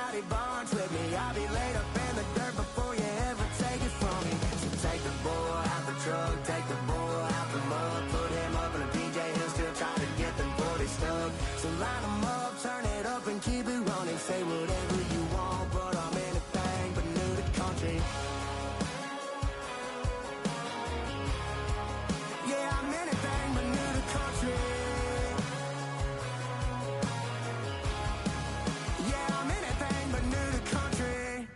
rowdy bunch with me. I'll be laid up in the dirt before you ever take it from me. So take the bull out the truck, take the bull out the mud, put him up in a PJ, he'll still try to get them 40 stuck. So line them up, turn it up and keep it running. Say whatever you want, but I'm anything but new to country. Yeah, I'm anything but new to country. Yeah, I'm anything but new to country.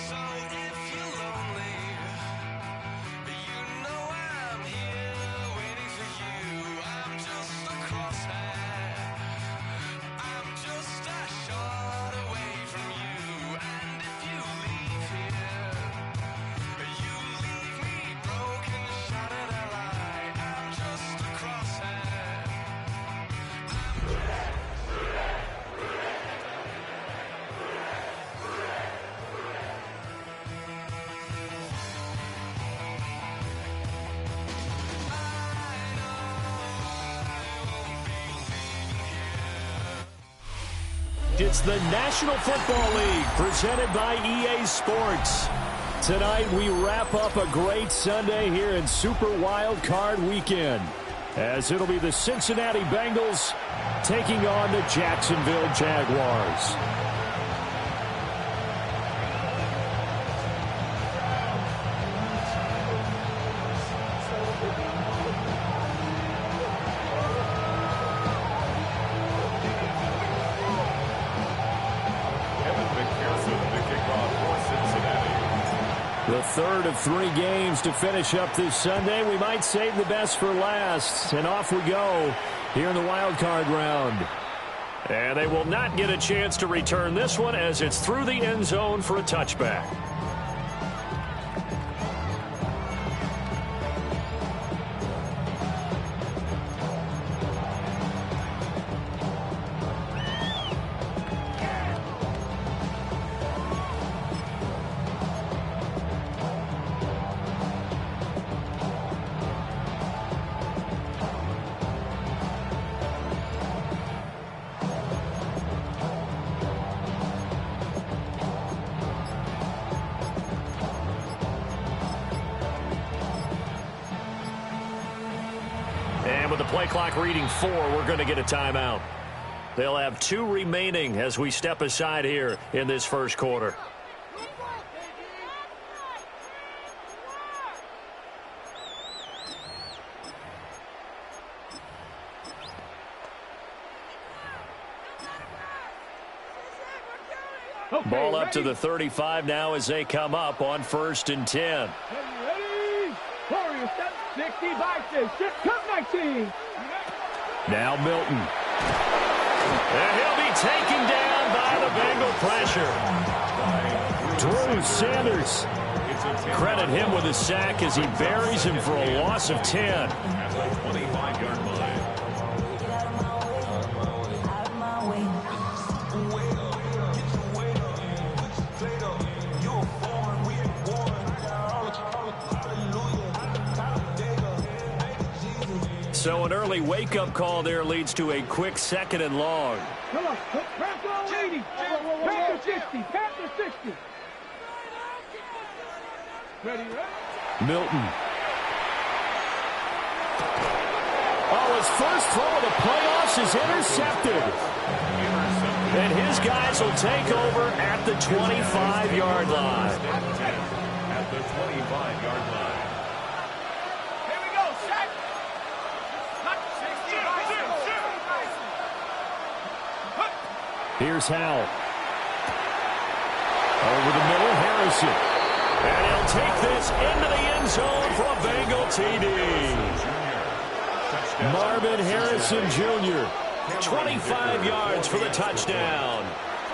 So if you're lonely, you know I'm here waiting for you. I'm just a crosshair. I'm just a shot away from you. And if you leave here, you leave me broken, shattered alive. I'm just a crosshair. It's the National Football League presented by EA Sports. Tonight we wrap up a great Sunday here in Super Wild Card Weekend, as it'll be the Cincinnati Bengals taking on the Jacksonville Jaguars. The third of 3 games to finish up this Sunday. We might save the best for last. And off we go here in the wild card round. And they will not get a chance to return this one, as it's through the end zone for a touchback. And with the play clock reading 4, we're going to get a timeout. They'll have 2 remaining as we step aside here in this first quarter. Ball up to the 35 now as they come up on 1st and 10. Warriors, 60 by 6, come 19. Now Milton. And he'll be taken down by the Bengal pressure. Drew Sanders. Credit him with a sack as he buries him for a loss of 10. At the 25-yard line. So an early wake-up call there leads to a quick 2nd and long. Come on, Panther 80, Panther 60, Panther 60. Ready? Milton. Oh, his first throw of the playoffs is intercepted. And his guys will take over at the 25-yard line. At the 25-yard line. Here's Howell. Over the middle, Harrison. And he'll take this into the end zone for a Bengal TD. Marvin Harrison Jr., 25 yards for the touchdown.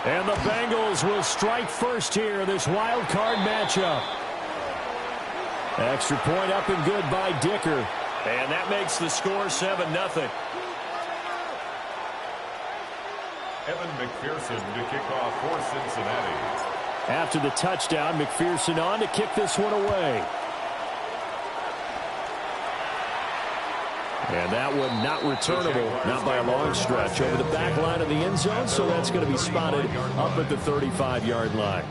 And the Bengals will strike first here in this wild card matchup. Extra point up and good by Dicker. And that makes the score 7-0. Evan McPherson to kick off for Cincinnati. After the touchdown, McPherson on to kick this one away. And that one not returnable, not by a long stretch, over the back line of the end zone, so that's going to be spotted up at the 35-yard line.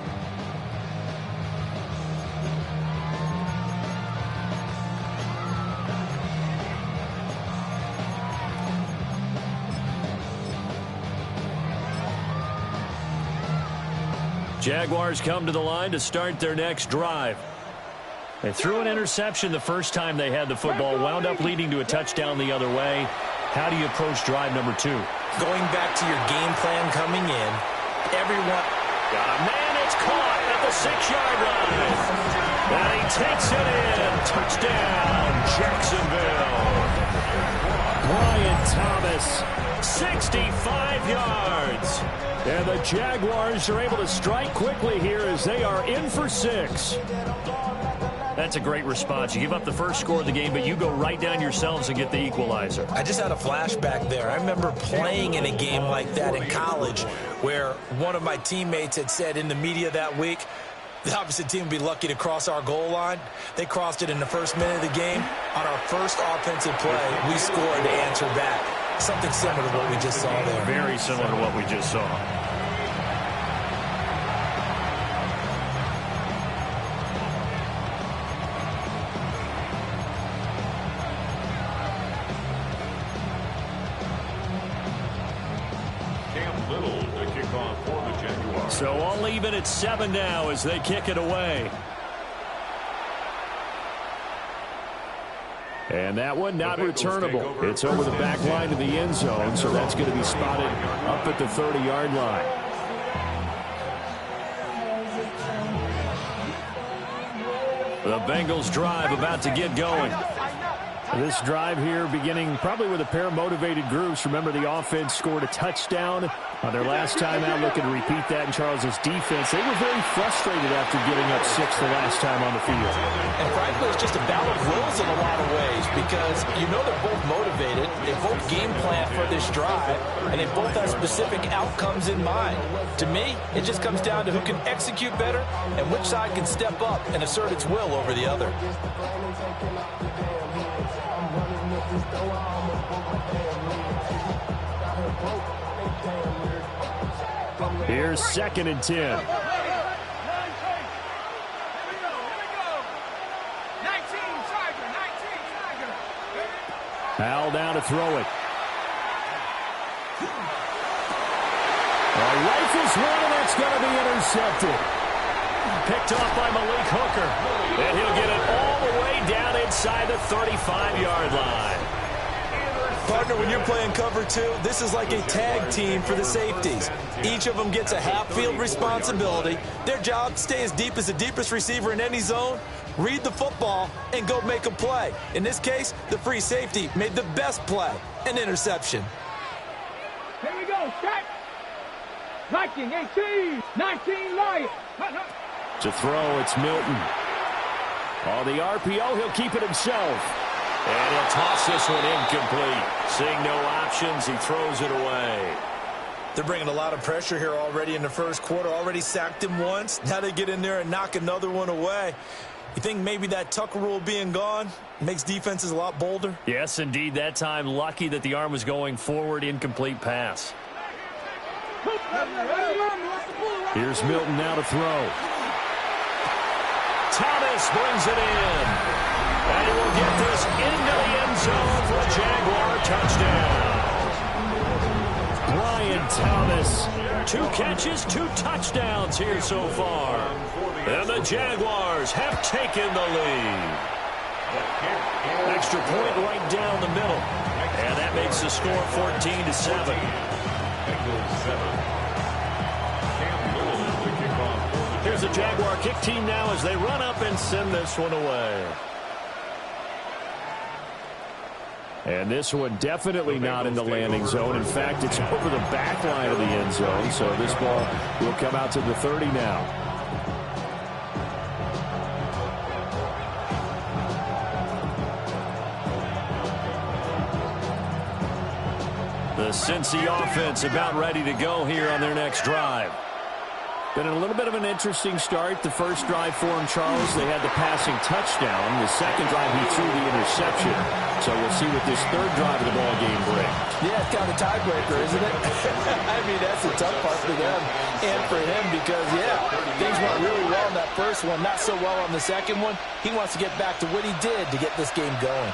Jaguars come to the line to start their next drive. They threw an interception the first time they had the football, wound up leading to a touchdown the other way. How do you approach drive number 2? Going back to your game plan coming in, everyone... Got a man, it's caught at the 6-yard line. And he takes it in. Touchdown, Jacksonville. Brian Thomas, 65 yards. And the Jaguars are able to strike quickly here as they are in for 6. That's a great response. You give up the first score of the game, but you go right down yourselves and get the equalizer. I just had a flashback there. I remember playing in a game like that in college where one of my teammates had said in the media that week, the opposite team would be lucky to cross our goal line. They crossed it in the first minute of the game. On our first offensive play, we scored to answer back. Something similar to what we just saw there. Very similar to what we just saw. So all even at 7 now as they kick it away. And that one not returnable. It's over the back line of the end zone, so that's going to be spotted up at the 30-yard line. The Bengals drive about to get going. This drive here beginning probably with a pair of motivated groups. Remember, the offense scored a touchdown on their last time out. Looking to repeat that in Charles's defense. They were very frustrated after giving up 6 the last time on the field. And frankly, it's just a battle of wills in a lot of ways because you know they're both motivated. They both game plan for this drive, and they both have specific outcomes in mind. To me, it just comes down to who can execute better and which side can step up and assert its will over the other. Here's 2nd and 10. Hal down to throw it. Rifles one, and that's going to be intercepted. Picked off by Malik Hooker. And he'll get it all the way down inside the 35-yard line. Partner, when you're playing cover 2, this is like a tag team for the safeties. Each of them gets a half-field responsibility. Their job, stay as deep as the deepest receiver in any zone, read the football, and go make a play. In this case, the free safety made the best play, an interception. Here we go, set. Liking 18, 19, Lion. To throw, it's Milton. On the RPO, he'll keep it himself. And he'll toss this one incomplete. Seeing no options, he throws it away. They're bringing a lot of pressure here already in the first quarter. Already sacked him once. Now they get in there and knock another one away. You think maybe that Tucker rule being gone makes defenses a lot bolder? Yes, indeed. That time, lucky that the arm was going forward. Incomplete pass. Here's Milton now to throw. Thomas brings it in. And he will get this into the end zone for a Jaguar touchdown. Brian Thomas, 2 catches, 2 touchdowns here so far. And the Jaguars have taken the lead. Extra point right down the middle. And that makes the score 14-7. Here's the Jaguar kick team now as they run up and send this one away. And this one definitely not in the landing zone. In fact, it's over the back line of the end zone. So this ball will come out to the 30 now. The Cincy offense about ready to go here on their next drive. Been a little bit of an interesting start. The first drive for him, Charles, they had the passing touchdown. The second drive, he threw the interception. So we'll see what this third drive of the ball game brings. Yeah, it's kind of a tiebreaker, isn't it? I mean, that's the tough part for them and for him because, yeah, things went really well in that first one, not so well on the second one. He wants to get back to what he did to get this game going.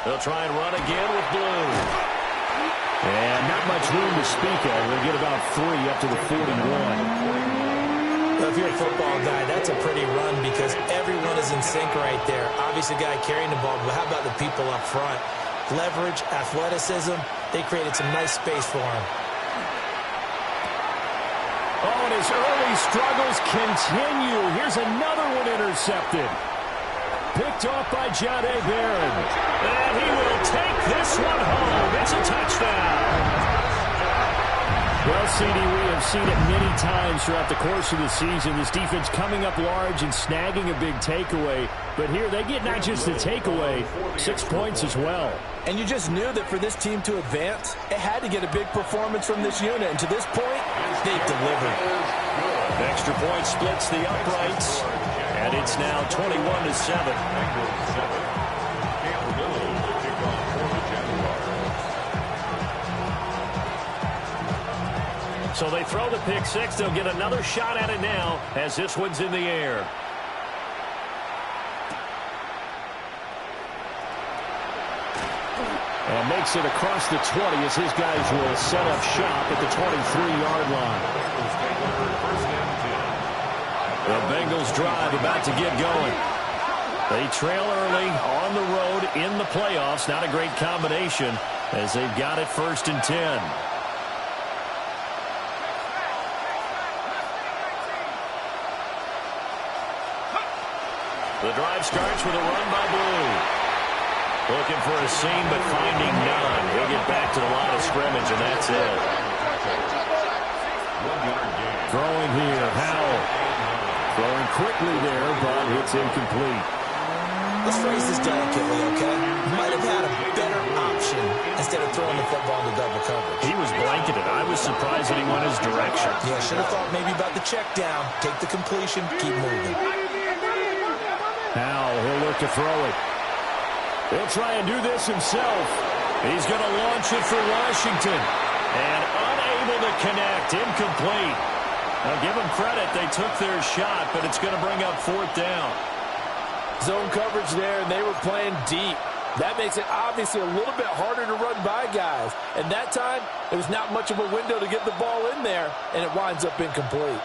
They'll try and run again with Blue. And not much room to speak of. They'll get about 3 up to the 41. Well, if you're a football guy, that's a pretty run because everyone is in sync right there. Obviously, the guy carrying the ball, but how about the people up front? Leverage, athleticism, they created some nice space for him. Oh, and his early struggles continue. Here's another one intercepted. Picked off by Jahdae Barron. And he will take this one home. It's a touchdown. Well, CD, we have seen it many times throughout the course of the season. This defense coming up large and snagging a big takeaway. But here they get not just a takeaway, 6 points as well. And you just knew that for this team to advance, it had to get a big performance from this unit. And to this point, they've delivered. Extra point splits the uprights. And it's now 21-7. So they throw the pick six. They'll get another shot at it now as this one's in the air. And makes it across the 20 as his guys will set up shop at the 23-yard line. The Bengals drive about to get going. They trail early on the road in the playoffs. Not a great combination as they've got it 1st and 10. The drive starts with a run by Blue. Looking for a seam, but finding none. He'll get back to the line of scrimmage, and that's it. Throwing here, Howell. Throwing quickly there, but it's incomplete. Let's phrase this delicately, okay? Might have had a better option instead of throwing the football into double coverage. He was blanketed. I was surprised that he went his direction. Yeah, should have thought maybe about the check down, take the completion, keep moving. Now he'll look to throw it. He'll try and do this himself. He's going to launch it for Washington. And unable to connect. Incomplete. Now give them credit. They took their shot, but it's going to bring up 4th down. Zone coverage there, and they were playing deep. That makes it obviously a little bit harder to run by guys. And that time, there was not much of a window to get the ball in there, and it winds up incomplete.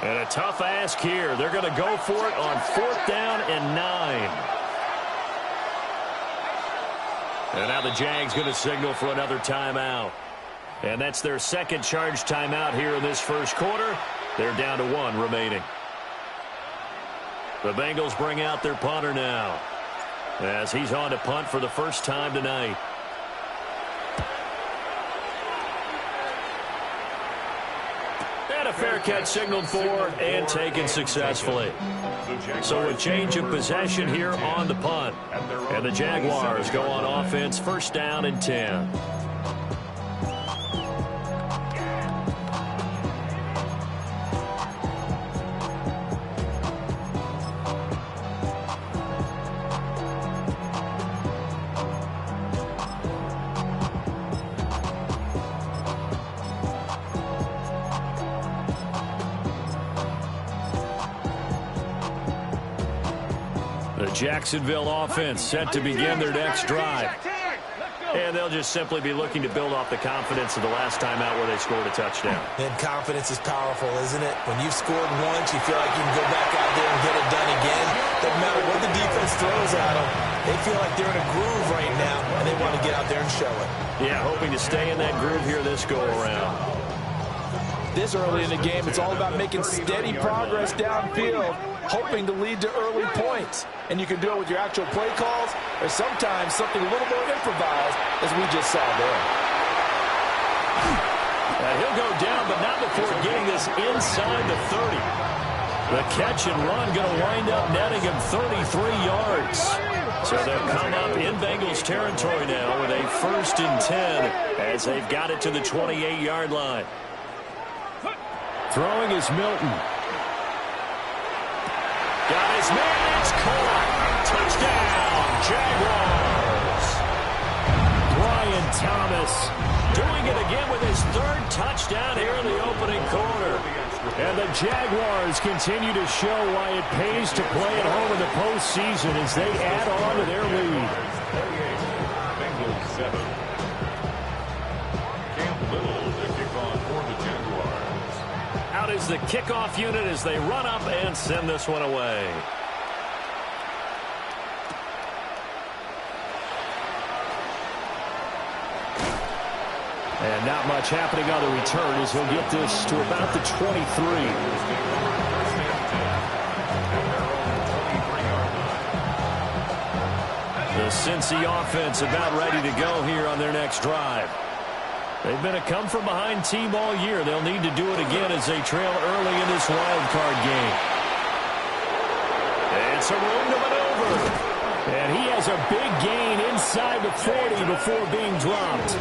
And a tough ask here. They're going to go for it on 4th down and 9. And now the Jags going to signal for another timeout. And that's their second charge timeout here in this first quarter. They're down to 1 remaining. The Bengals bring out their punter now as he's on to punt for the first time tonight. And a fair catch signaled for and taken successfully. So a change of possession here on the punt. And the Jaguars go on offense, 1st down and 10. Jacksonville offense set to begin their next drive. And they'll just simply be looking to build off the confidence of the last time out where they scored a touchdown. And confidence is powerful, isn't it? When you've scored once, you feel like you can go back out there and get it done again. Doesn't matter what the defense throws at them. They feel like they're in a groove right now, and they want to get out there and show it. Yeah, hoping to stay in that groove here this go-around. This early in the game, it's all about making steady progress downfield, hoping to lead to early points. And you can do it with your actual play calls or sometimes something a little more improvised, as we just saw there. He'll go down, but not before getting this inside the 30. The catch and run going to wind up netting him 33 yards. So they'll come up in Bengals territory now with a 1st and 10 as they've got it to the 28-yard line. Throwing is Milton. Got his man. It's caught. Touchdown, Jaguars. Brian Thomas doing it again with his 3rd touchdown here in the opening quarter. And the Jaguars continue to show why it pays to play at home in the postseason as they add on to their lead. Bengals 7. Camp Little, the kickoff for the Jaguars. Out is the kickoff unit as they run up and send this one away. And not much happening on the return as he'll get this to about the 23. The Cincy offense about ready to go here on their next drive. They've been a come-from-behind team all year. They'll need to do it again as they trail early in this wild card game. And some room to maneuver. And he has a big gain inside the 40 before being dropped.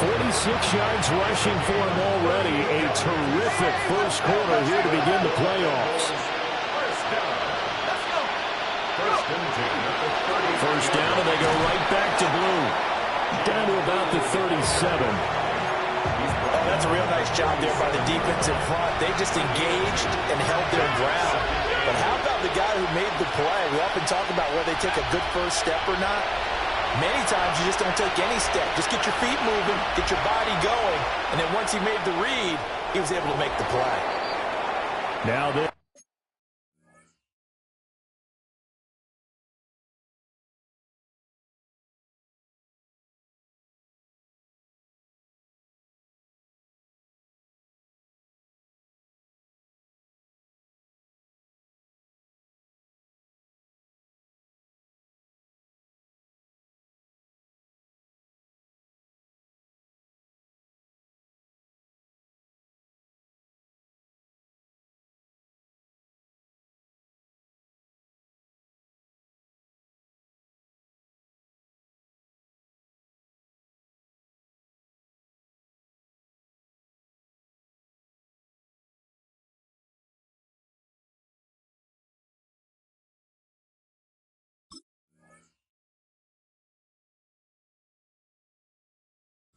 46 yards rushing for him already. A terrific first quarter here to begin the playoffs. First down, and they go right back to Blue. Down to about the 37. Oh, that's a real nice job there by the defense in front. They just engaged and held their ground. But how about the guy who made the play? We often talk about whether they take a good first step or not. Many times you just don't take any step. Just get your feet moving, get your body going, and then once he made the read, he was able to make the play. Now this.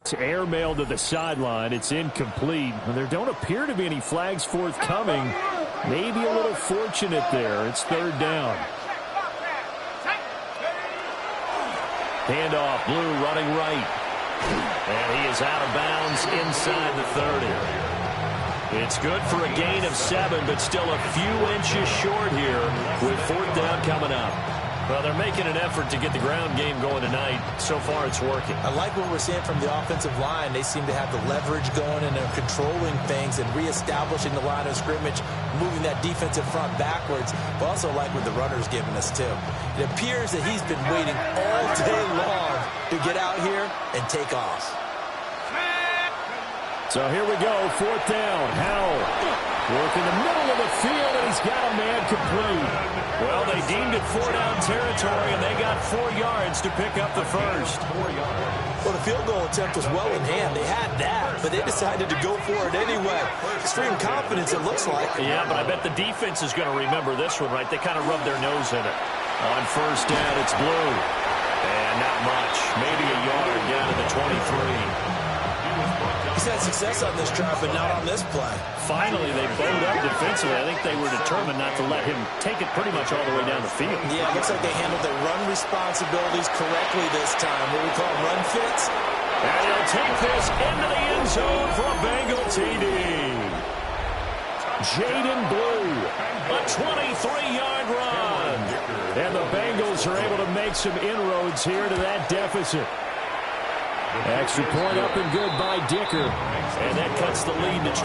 It's airmailed to the sideline. It's incomplete. There don't appear to be any flags forthcoming. Maybe a little fortunate there. It's 3rd down. Handoff, Blue running right. And he is out of bounds inside the 30. It's good for a gain of 7, but still a few inches short here with 4th down coming up. Well, they're making an effort to get the ground game going tonight. So far, it's working. I like what we're seeing from the offensive line. They seem to have the leverage going, and they're controlling things and reestablishing the line of scrimmage, moving that defensive front backwards. But also like what the runner's giving us, too. It appears that he's been waiting all day long to get out here and take off. So here we go, 4th down. Howell working the middle of the field, and he's got a man complete. Well, they deemed it 4-down territory, and they got 4 yards to pick up the first. Well, the field goal attempt was well in hand. They had that, but they decided to go for it anyway. Extreme confidence, it looks like. Yeah, but I bet the defense is going to remember this one, right? They kind of rubbed their nose in it. On 1st down, it's Blue. And not much. Maybe a yard down to the 23. He's had success on this drive, but not on this play. Finally, they bowed up defensively. I think they were determined not to let him take it pretty much all the way down the field. Yeah, it looks like they handled their run responsibilities correctly this time. What we call run fits. And he'll take this into the end zone for a Bengal TD. Jaden Blue, a 23-yard run. And the Bengals are able to make some inroads here to that deficit. Extra point up and good by Dicker. And that cuts the lead to 28-14.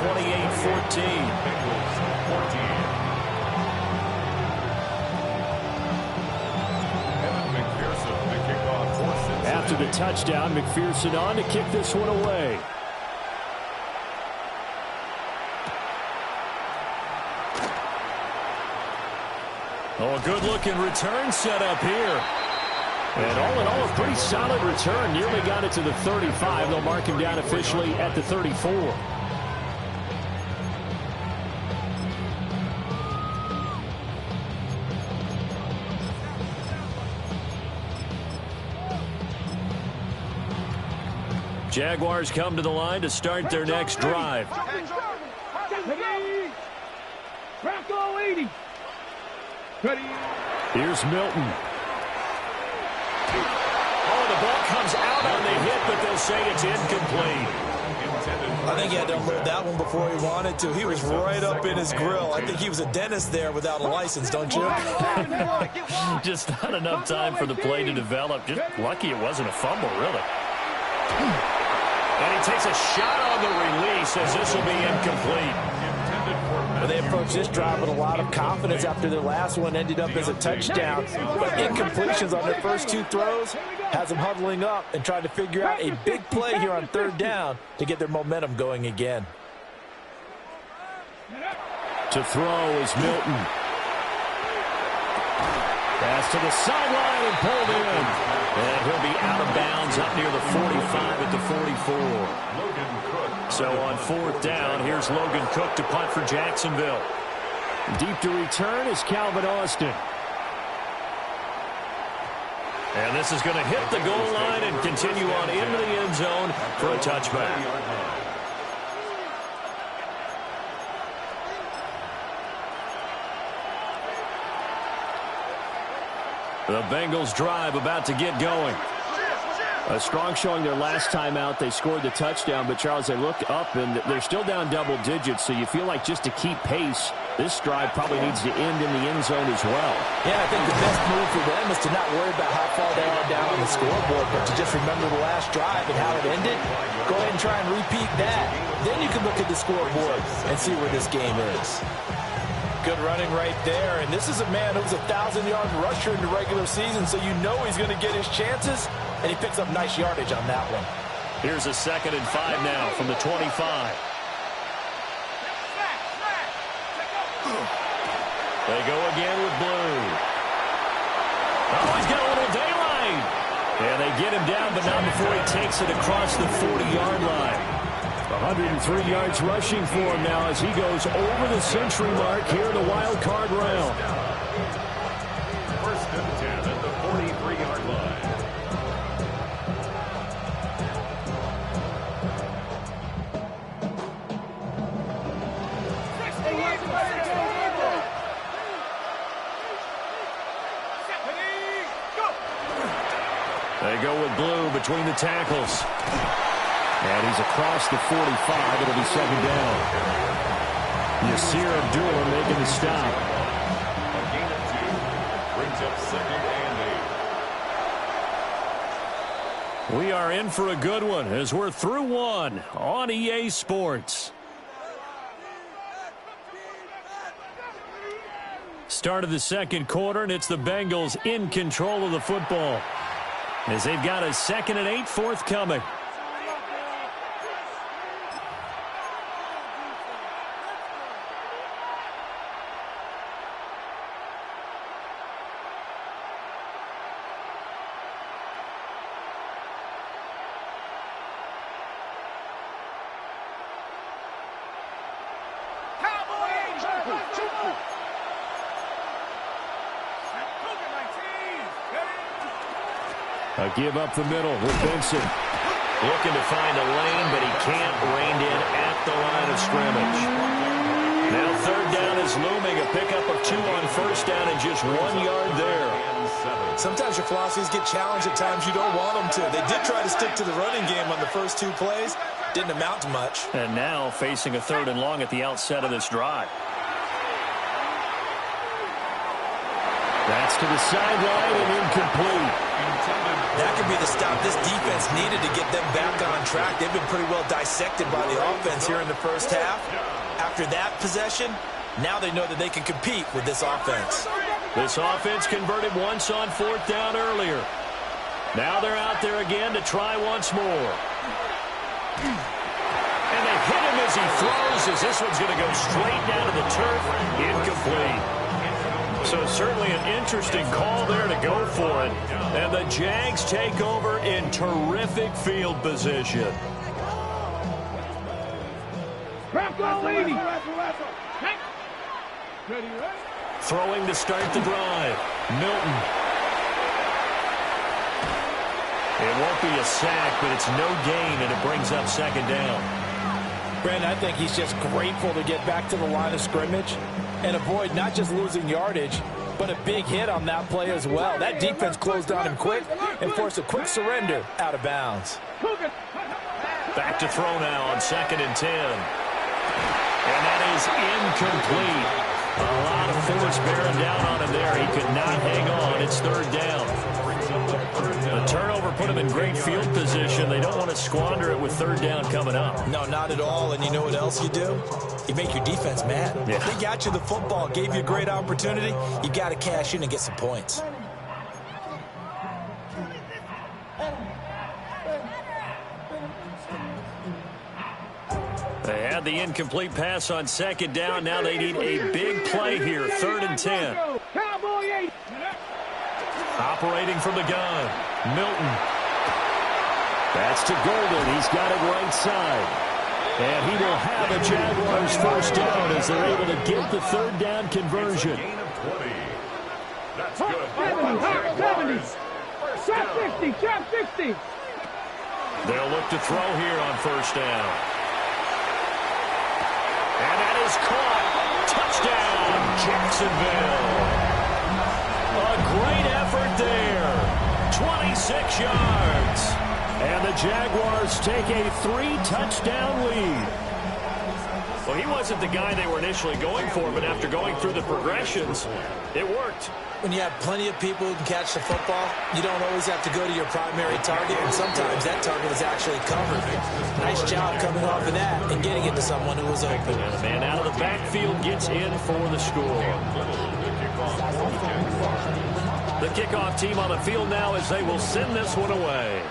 After the touchdown, McPherson on to kick this one away. Oh, a good-looking return set up here. And all in all, a pretty solid return. Nearly got it to the 35. They'll mark him down officially at the 34. Jaguars come to the line to start their next drive. Bronco 80. Ready. Here's Milton. Oh, the ball comes out on the hit, but they'll say it's incomplete. I think he had to unload that one before he wanted to. He was right up in his grill. I think he was a dentist there without a license, don't you? Just not enough time for the play to develop. Just lucky it wasn't a fumble, really. And he takes a shot on the release as this will be incomplete. Well, they approached this drive with a lot of confidence after their last one ended up as a touchdown. But incompletions on their first two throws has them huddling up and trying to figure out a big play here on third down to get their momentum going again. To throw is Milton. Pass to the sideline and pulled in. And he'll be out of bounds up near the 45 at the 44. So on fourth down, here's Logan Cook to punt for Jacksonville. Deep to return is Calvin Austin. And this is going to hit the goal line and continue on into the end zone for a touchback. The Bengals drive about to get going. A strong showing their last time out. They scored the touchdown, but, Charles, they look up, and they're still down double digits, so you feel like just to keep pace, this drive probably needs to end in the end zone as well. Yeah, I think the best move for them is to not worry about how far they are down on the scoreboard, but to just remember the last drive and how it ended. Go ahead and try and repeat that. Then you can look at the scoreboard and see where this game is. Good running right there, and this is a man who's a 1,000-yard rusher in the regular season, so you know he's going to get his chances, and he picks up nice yardage on that one. Here's a 2nd and 5 now from the 25. They go again with Blue. Oh, he's got a little daylight. And they get him down, but not before he takes it across the 40-yard line. 103 yards rushing for him now as he goes over the century mark here in the wild card round. 1st and 10 at the 43-yard line. They go with Blue between the tackles. And he's across the 45. It'll be 2nd down. Yasir Abdullah making the stop. A gain of 2 brings up 2nd and 8. We are in for a good one as we're through one on EA Sports. Start of the second quarter, and it's the Bengals in control of the football as they've got a 2nd and 8 forthcoming. A give up the middle with Benson. Looking to find a lane, but he can't rein in at the line of scrimmage. Now 3rd down is looming. A pickup of 2 on 1st down and just 1 yard there. Sometimes your philosophies get challenged at times you don't want them to. They did try to stick to the running game on the first 2 plays. Didn't amount to much. And now facing a 3rd and long at the outset of this drive. That's to the sideline and incomplete. That could be the stop this defense needed to get them back on track. They've been pretty well dissected by the offense here in the first half. After that possession, now they know that they can compete with this offense. This offense converted once on 4th down earlier. Now they're out there again to try once more. And they hit him as he throws, as this one's going to go straight down to the turf. Incomplete. So certainly an interesting call there to go for it. And the Jags take over in terrific field position. Throwing to start the drive. Milton. It won't be a sack, but it's no gain, and it brings up second down. Brandon, I think he's just grateful to get back to the line of scrimmage and avoid not just losing yardage, but a big hit on that play as well. That defense closed on him quick and forced a quick surrender out of bounds. Back to throw now on 2nd and 10. And that is incomplete. A lot of force bearing down on him there. He could not hang on. It's 3rd down. The turnover put him in great field position. They don't want to squander it with 3rd down coming up. No, not at all. And you know what else you do? You make your defense mad. Yeah. They got you the football, gave you a great opportunity. You got to cash in and get some points. They had the incomplete pass on 2nd down. Now they need a big play here. 3rd and 10. Operating from the gun. Milton. That's to Golden. He's got it right side. And he will have a Jaguars first down as they're able to get the 3rd down conversion. Gain of 20. That's good. 70. Trap 60. They'll look to throw here on 1st down. And that is caught. Touchdown, Jacksonville. A great effort there. 26 yards. And the Jaguars take a 3-touchdown lead. Well, he wasn't the guy they were initially going for, but after going through the progressions, it worked. When you have plenty of people who can catch the football, you don't always have to go to your primary target, and sometimes that target is actually covered. Nice job coming off of that and getting it to someone who was open. And the man out of the backfield gets in for the score. The kickoff team on the field now as they will send this one away.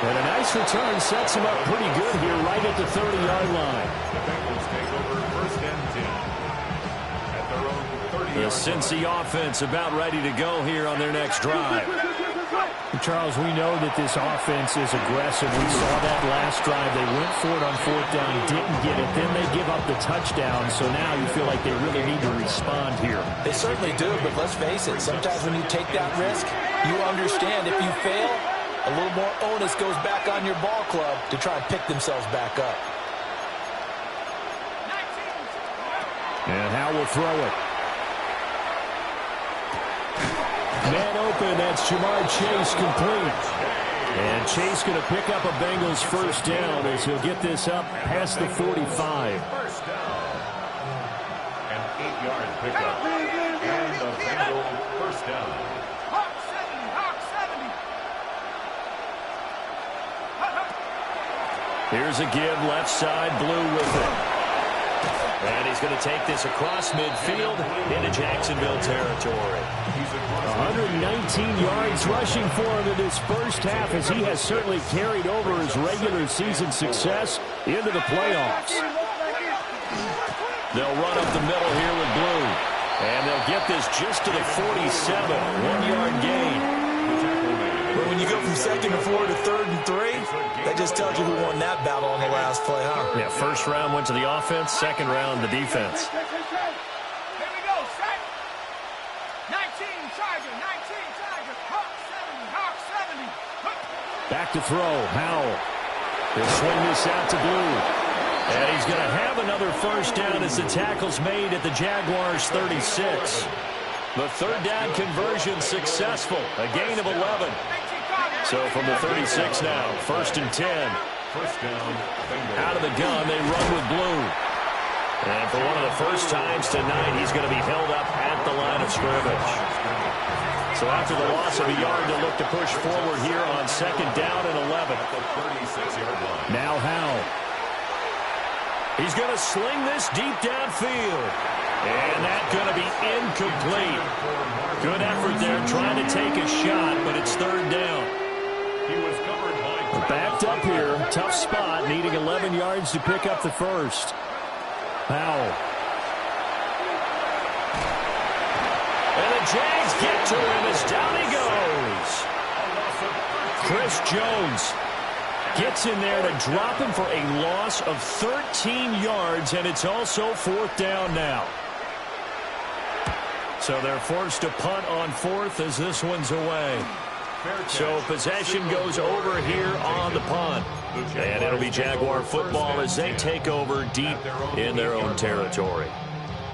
And a nice return sets him up pretty good here right at the 30-yard line. The Bengals take over 1st and 10 at their own 30-yard line. The Cincy offense about ready to go here on their next drive. Charles, we know that this offense is aggressive. We saw that last drive. They went for it on 4th down, didn't get it. Then they give up the touchdown, so now you feel like they really need to respond here. They certainly do, but let's face it, sometimes when you take that risk, you understand if you fail, a little more onus goes back on your ball club to try and pick themselves back up. And Howe will throw it. Man open, that's Jamar Chase complete. And Chase going to pick up a Bengals first down as he'll get this up past the 45. First down. An 8-yard pickup. And the Bengals first down. Hawk 70. Here's a give, left side, Blue with it. And he's going to take this across midfield into Jacksonville territory. 119 yards rushing for him in his first half as he has certainly carried over his regular season success into the playoffs. They'll run up the middle here with Blue. And they'll get this just to the 47, 1-yard gain. But when you go from 2nd and 4 to 3rd and 3, that just tells you who won that battle on the last play, huh? Yeah, first round went to the offense, second round the defense. Here we go, set. 19 Charger. Hawk 70. Back to throw, Howell. He'll swing this out to Blue. And he's going to have another first down as the tackle's made at the Jaguars' 36. The 3rd down conversion successful, a gain of 11. So from the 36 now, 1st and 10. First down. Out of the gun, they run with Blue. And for one of the first times tonight, he's going to be held up at the line of scrimmage. So after the loss of a yard, they'll look to push forward here on 2nd down and 11. Now Howell. He's going to sling this deep downfield. And that's going to be incomplete. Good effort there trying to take a shot, but it's 3rd down. He was covered by Back wrapped up here. Tough spot, needing 11 yards to pick up the first. Powell. And the Jags get to him as down he goes. Chris Jones gets in there to drop him for a loss of 13 yards, and it's also 4th down now. So they're forced to punt on 4th as this one's away. So possession goes over here on the punt. And it'll be Jaguar football as they take over deep in their own territory.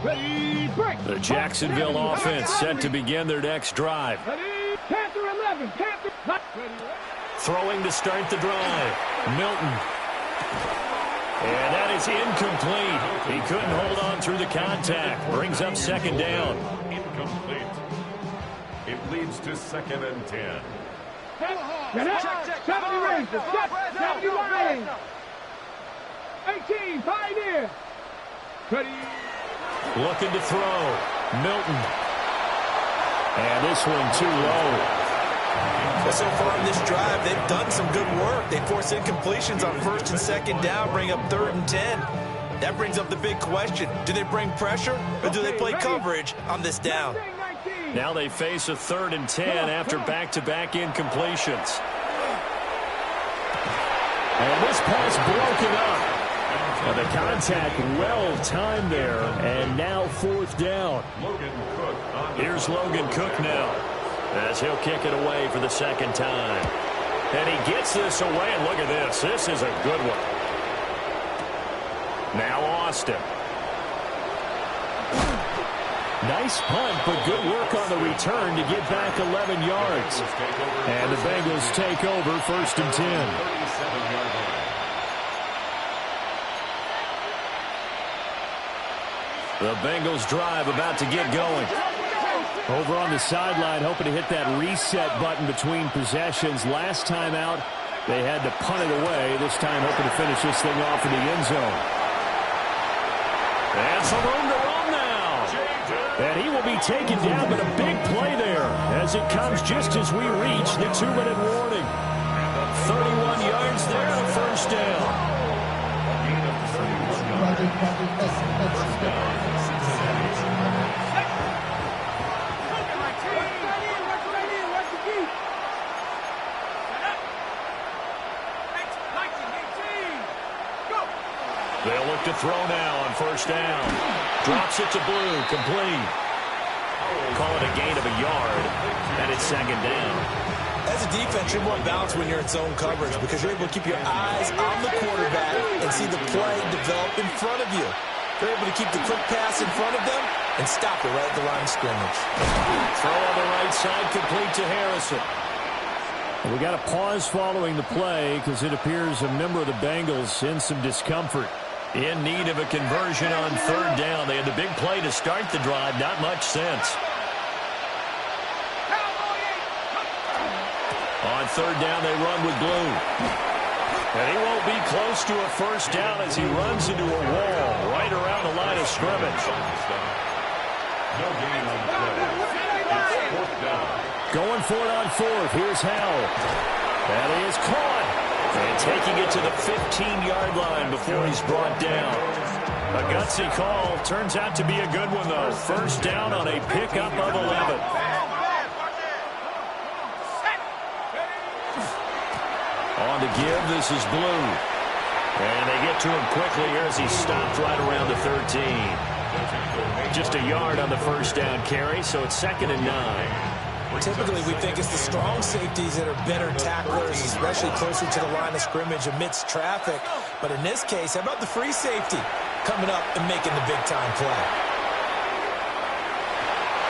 The Jacksonville offense set to begin their next drive. Throwing to start the drive. Milton. And that is incomplete. He couldn't hold on through the contact. Brings up 2nd down. Incomplete. It leads to 2nd and 10. 70 Rangers, 70 Lions. 18, Pioneer. Looking to throw. Milton. And this one too low. Well, so far in this drive, they've done some good work. They force incompletions on 1st and 2nd down, bring up 3rd and 10. That brings up the big question. Do they bring pressure or do they play coverage on this down? Now they face a 3rd and 10 after back-to-back incompletions. And this pass broken up. Well, the contact well-timed there, and now 4th down. Here's Logan Cook now, as he'll kick it away for the 2nd time. And he gets this away, and look at this. This is a good one. Now Austin. Nice punt, but good work on the return to get back 11 yards. And the Bengals take over 1st and 10. The Bengals drive about to get going. Over on the sideline, hoping to hit that reset button between possessions. Last time out, they had to punt it away. This time, hoping to finish this thing off in the end zone. And some room to run now. And he will be taken down, but a big play there as it comes just as we reach the 2-minute warning. 31 yards there, a 1st down. They'll look to throw now on 1st down. Drops it to Blue, complete. Call it a gain of a yard, and it's 2nd down. As a defense, you're more balanced when you're in zone coverage because you're able to keep your eyes on the quarterback and see the play develop in front of you. You're able to keep the quick pass in front of them and stop it right at the line of scrimmage. Throw on the right side, complete to Harrison. Well, we got a pause following the play because it appears a member of the Bengals in some discomfort. In need of a conversion on 3rd down. They had the big play to start the drive. Not much sense. On 3rd down, they run with Blue. And he won't be close to a 1st down as he runs into a wall right around the line of scrimmage. No gain on the play. It's 4th down. Going for it on 4th. Here's Howell. And he is caught. And taking it to the 15-yard line before he's brought down. A gutsy call. Turns out to be a good one, though. 1st down on a pickup of 11. On the give, this is Blue. And they get to him quickly here as he's stopped right around the 13. Just a yard on the 1st down carry, so it's 2nd and 9. Typically, we think it's the strong safeties that are better tacklers, especially closer to the line of scrimmage amidst traffic. But in this case, how about the free safety coming up and making the big-time play?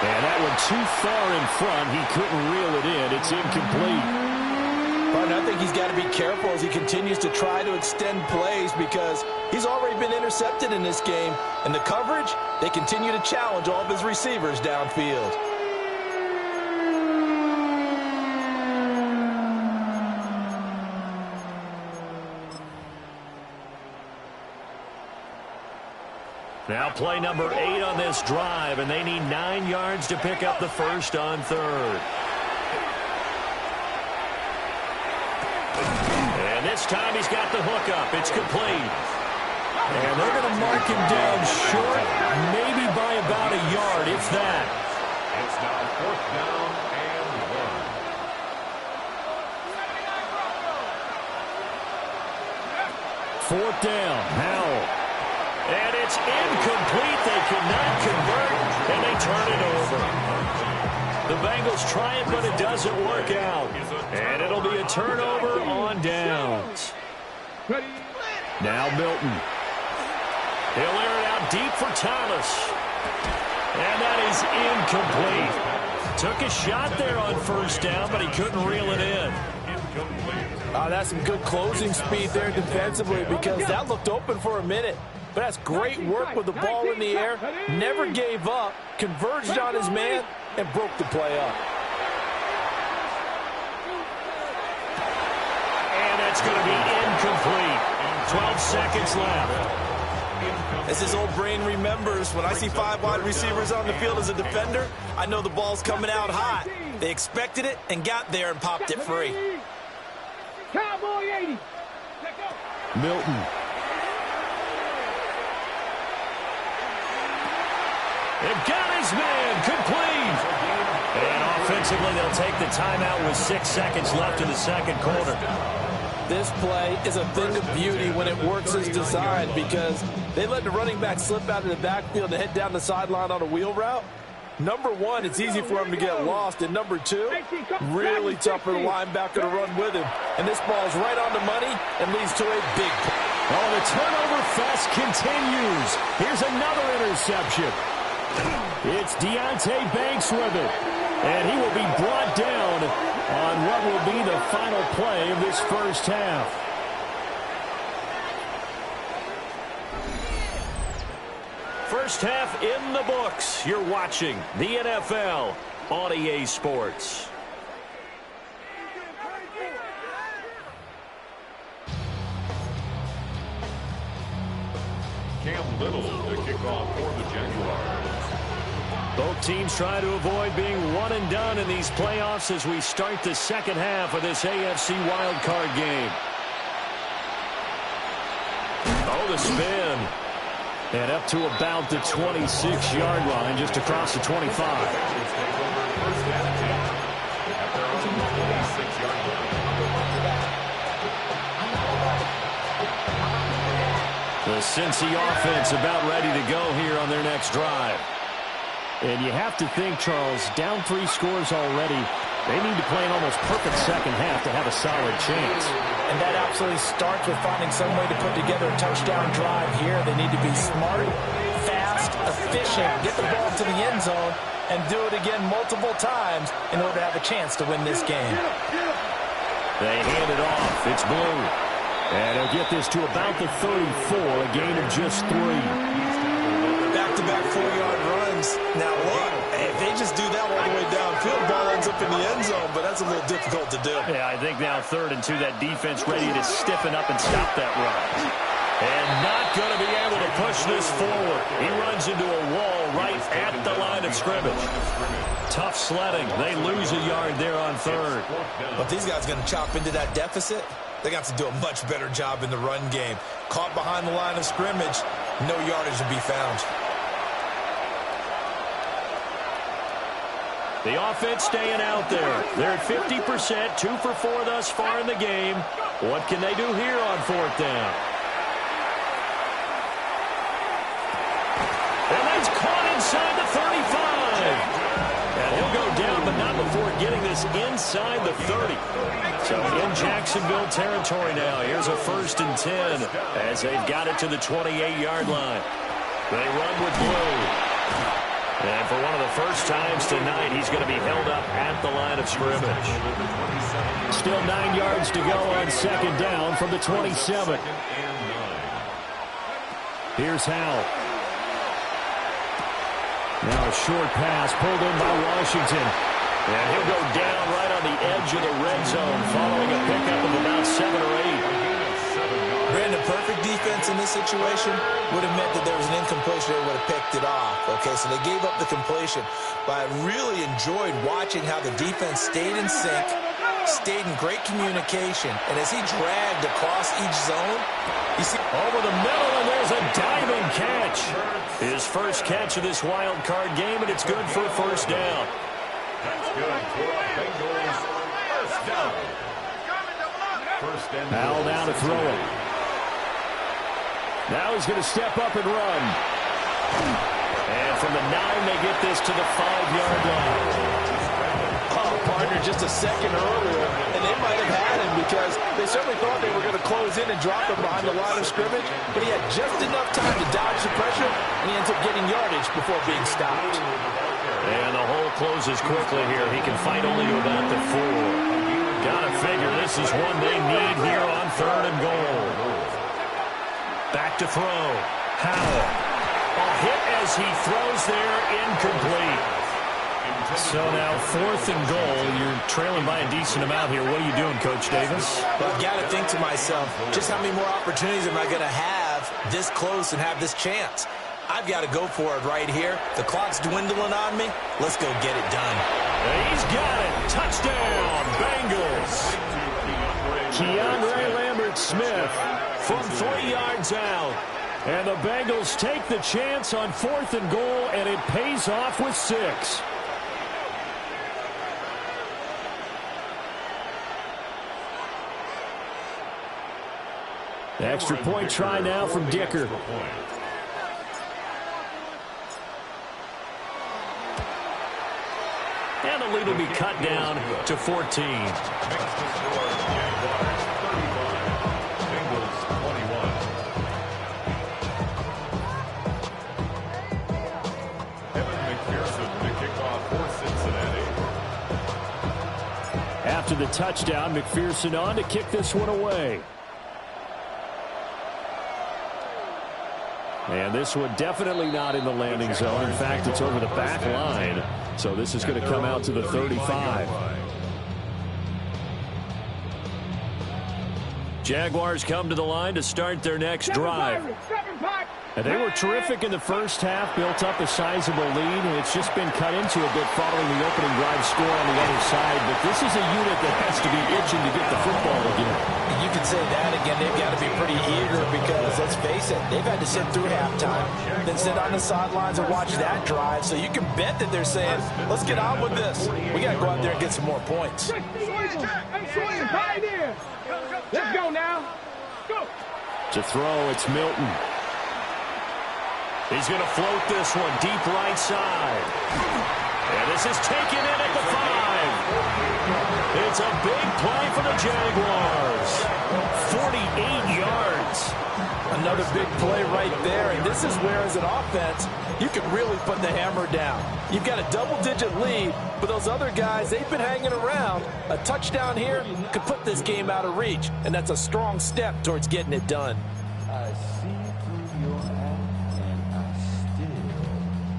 And that one too far in front. He couldn't reel it in. It's incomplete. Partner, I think he's got to be careful as he continues to try to extend plays because he's already been intercepted in this game. And the coverage, they continue to challenge all of his receivers downfield. Now play number 8 on this drive, and they need 9 yards to pick up the 1st on 3rd. And this time he's got the hook up. It's complete. And they're going to mark him down short, maybe by about a yard, if that. It's now 4th down and 1. 4th down, Howell. And it's incomplete. They cannot convert, and they turn it over. The Bengals try it, but it doesn't work out. And it'll be a turnover on downs. Now Milton. He'll air it out deep for Thomas. And that is incomplete. Took a shot there on 1st down, but he couldn't reel it in. That's some good closing speed there defensively, because that looked open for a minute. But that's great work with the ball in the air. Never gave up, converged on his man, and broke the play up. And that's going to be incomplete. 12 seconds left. As his old brain remembers, when I see 5 wide receivers on the field as a defender, I know the ball's coming out hot. They expected it and got there and popped it free. Cowboy 80. Milton. They've got his man complete. And offensively, they'll take the timeout with 6 seconds left in the second quarter. This play is a thing of beauty when it works as designed, because they let the running back slip out of the backfield and head down the sideline on a wheel route. Number one, it's easy for him to get lost. And number two, really tough for the linebacker to run with him. And this ball's right on the money and leads to a big play. Oh, the turnover fest continues. Here's another interception. It's Deonte Banks with it. And he will be brought down on what will be the final play of this first half. First half in the books. You're watching the NFL on EA Sports. Cam Little to kick off for the Jaguars. Both teams try to avoid being one and done in these playoffs as we start the second half of this AFC wildcard game. Oh, the spin. And up to about the 26-yard line, just across the 25. The Cincy offense about ready to go here on their next drive. And you have to think, Charles, down 3 scores already. They need to play an almost perfect second half to have a solid chance. And that absolutely starts with finding some way to put together a touchdown drive here. They need to be smart, fast, efficient, get the ball to the end zone, and do it again multiple times in order to have a chance to win this game. They hand it off. It's Blue. And he'll get this to about the 34, a gain of just 3. Back-to-back 4-yard runs. Now look, if they just do that all the way downfield, ball ends up in the end zone, but that's a little difficult to do. Yeah, I think now 3rd and 2, that defense ready to stiffen up and stop that run. And not going to be able to push this forward. He runs into a wall right at the line of scrimmage. Tough sledding. They lose a yard there on 3rd. But these guys going to chop into that deficit. They got to do a much better job in the run game. Caught behind the line of scrimmage, no yardage to be found. The offense staying out there. They're at 50%, 2 for 4 thus far in the game. What can they do here on 4th down? And that's caught inside the 35. And he'll go down, but not before getting this inside the 30. So in Jacksonville territory now. Here's a 1st and 10 as they've got it to the 28-yard line. They run with Blue. And for one of the first times tonight, he's going to be held up at the line of scrimmage. Still 9 yards to go on 2nd down from the 27. Here's Howell. Now a short pass pulled in by Washington. And he'll go down right on the edge of the red zone following a pickup of about 7 or 8. Brandon, perfect defense in this situation would have meant that there was an incompletion. They would have picked it off. Okay, so they gave up the completion. But I really enjoyed watching how the defense stayed in sync, stayed in great communication, and as he dragged across each zone, you see over the middle, and there's a diving catch. His first catch of this wild card game, and it's good for a first down. That's good for the Bengals. First down. First and Al down to throw it. Now he's going to step up and run. And from the 9, they get this to the 5-yard line. Oh, partner, just a second earlier, and they might have had him because they certainly thought they were going to close in and drop him behind the line of scrimmage, but he had just enough time to dodge the pressure, and he ends up getting yardage before being stopped. And the hole closes quickly here. He can fight only to about the 4. Gotta figure this is one they need here on 3rd and goal. Back to throw. Howell. A hit as he throws there, incomplete. So now 4th and goal. You're trailing by a decent amount here. What are you doing, Coach Davis? Well, I've got to think to myself, just how many more opportunities am I going to have this close and have this chance? I've got to go for it right here. The clock's dwindling on me. Let's go get it done. He's got it. Touchdown, Bengals. Keandre Lambert-Smith from 3 yards out. And the Bengals take the chance on 4th and goal, and it pays off with 6. The extra point try now from Dicker. And the lead will be cut down to 14. After the touchdown, McPherson on to kick this one away. And this one definitely not in the landing zone. In fact, it's over the back line. So this is going to come out to the 35. Jaguars come to the line to start their next drive. And they were terrific in the first half, built up a sizable lead, and it's just been cut into a bit following the opening drive score on the other side. But this is a unit that has to be itching to get the football again. You can say that again. They've got to be pretty eager because, let's face it, they've had to sit through halftime, then sit on the sidelines and watch that drive. So you can bet that they're saying, let's get on with this. We got to go out there and get some more points. Let's go now. Go. To throw, it's Milton. He's going to float this one deep right side. And this is taken in at the 5. It's a big play for the Jaguars. 48 yards. Another big play right there. And this is where, as an offense, you can really put the hammer down. You've got a double-digit lead, but those other guys, they've been hanging around. A touchdown here could put this game out of reach, and that's a strong step towards getting it done. I see through your eyes, and I still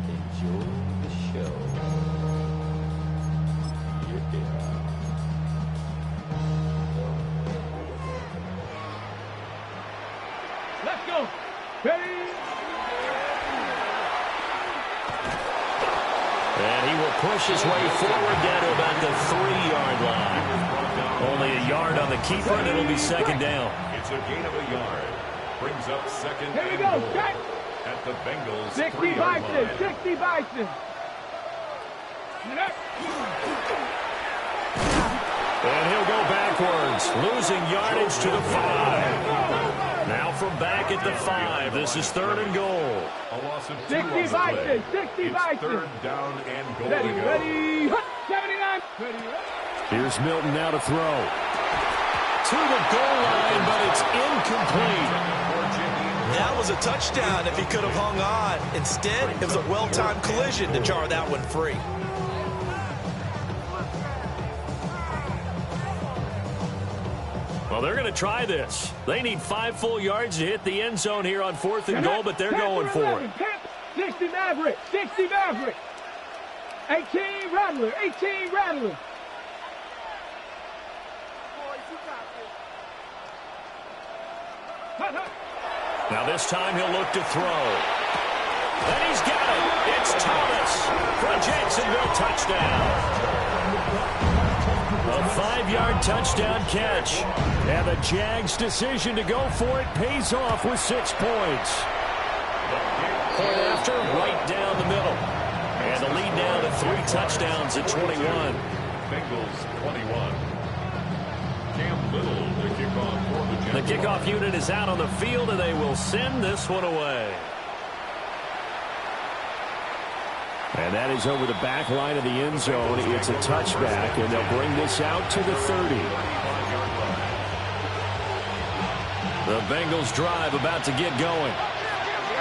enjoy the show. Let's go. Ready? And he will push his way forward down to about the 3-yard line. Only a yard on the keeper, and it'll be second down. It's a gain of a yard. Brings up second Here we and go. goal Check. at the Bengals 60 3-yard Bison. line. 60 Bison. And he'll go backwards, losing yardage to the 5. Now from back at the 5. This is 3rd and goal. A loss of 2 60 on the Bison. play. 60 It's Bison. 3rd down and goal Ready, to go. ready. 79. Ready. Here's Milton now to throw. To the goal line, but it's incomplete. That was a touchdown if he could have hung on. Instead, it was a well-timed collision to jar that one free. Well, they're going to try this. They need 5 full yards to hit the end zone here on 4th and goal, but they're going for it. 60 Maverick. 60 Maverick. 18 Rattler. 18 Rattler. Now this time he'll look to throw. And he's got it. It's Thomas for a Jacksonville touchdown. A 5-yard touchdown catch. And the Jags' decision to go for it pays off with 6 points. Point after, right down the middle. And the lead now to 3 touchdowns at 21. Bengals 21. Cam Little, the kickoff for the The kickoff unit is out on the field, and they will send this one away. And that is over the back line of the end zone. It's a touchback, and they'll bring this out to the 30. The Bengals drive about to get going.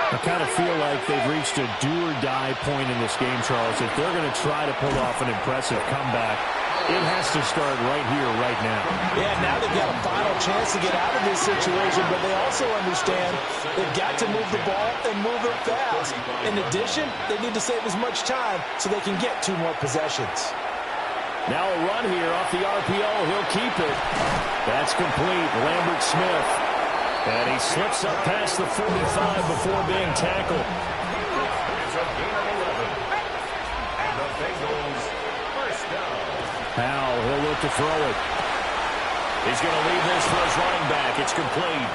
I kind of feel like they've reached a do-or-die point in this game, Charles. If they're going to try to pull off an impressive comeback, it has to start right here, right now. Yeah, now they've got a final chance to get out of this situation, but they also understand they've got to move the ball and move it fast. In addition, they need to save as much time so they can get 2 more possessions. Now a run here off the RPO. He'll keep it. That's complete. Lambert Smith. And he slips up past the 45 before being tackled. It's a gain of 11. And the Bengals first down. Powell, he'll look to throw it. He's going to leave this for his running back. It's complete.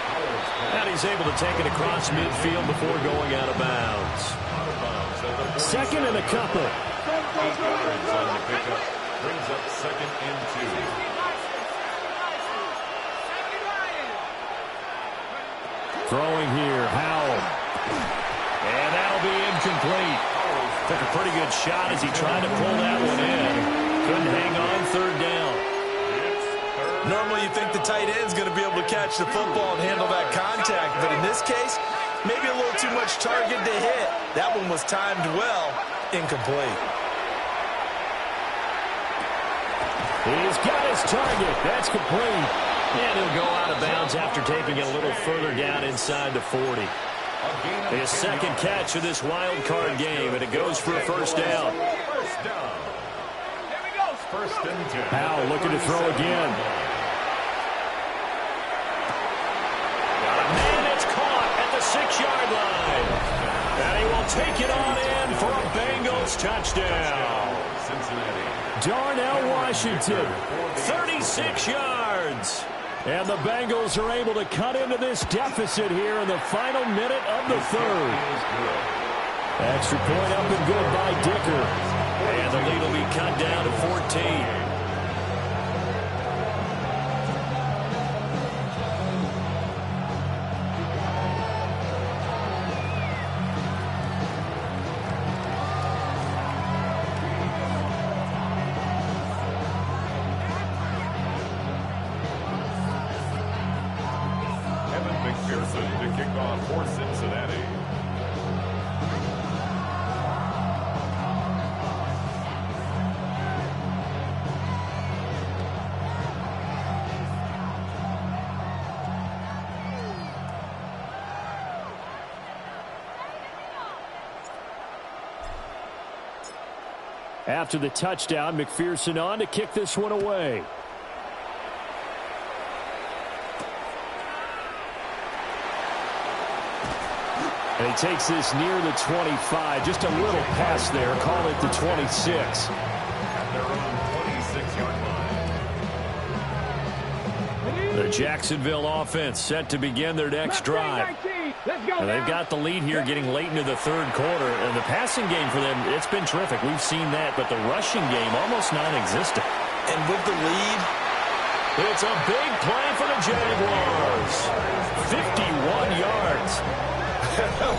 And he's able to take it across midfield before going out of bounds. Second and a couple. 8 yards on the pickup. Brings up 2nd and 2. Throwing here, Howell. And that'll be incomplete. Took a pretty good shot as he tried to pull that one in. Couldn't hang on, 3rd down. Normally you think the tight end's going to be able to catch the football and handle that contact, but in this case, maybe a little too much target to hit. That one was timed well, incomplete. He's got his target. That's complete. And he'll go out of bounds after taking it a little further down inside the 40. His 2nd catch of this wild card game, and it goes for a 1st down. First down. First and 10. Powell looking to throw again. Got a man that's caught at the 6-yard line. And he will take it on in for a Bengals touchdown. Cincinnati. Darnell Washington, 36 yards. And the Bengals are able to cut into this deficit here in the final minute of the 3rd. Extra point up and good by Dicker. And the lead will be cut down to 14. To kick off for Cincinnati. After the touchdown, McPherson on to kick this one away. And he takes this near the 25. Just a little pass there. Call it the 26. At their own 26-yard line. The Jacksonville offense set to begin their next drive. And they've got the lead here getting late into the 3rd quarter. And the passing game for them, it's been terrific. We've seen that. But the rushing game, almost non-existent. And with the lead, it's a big play for the Jaguars. 51 yards.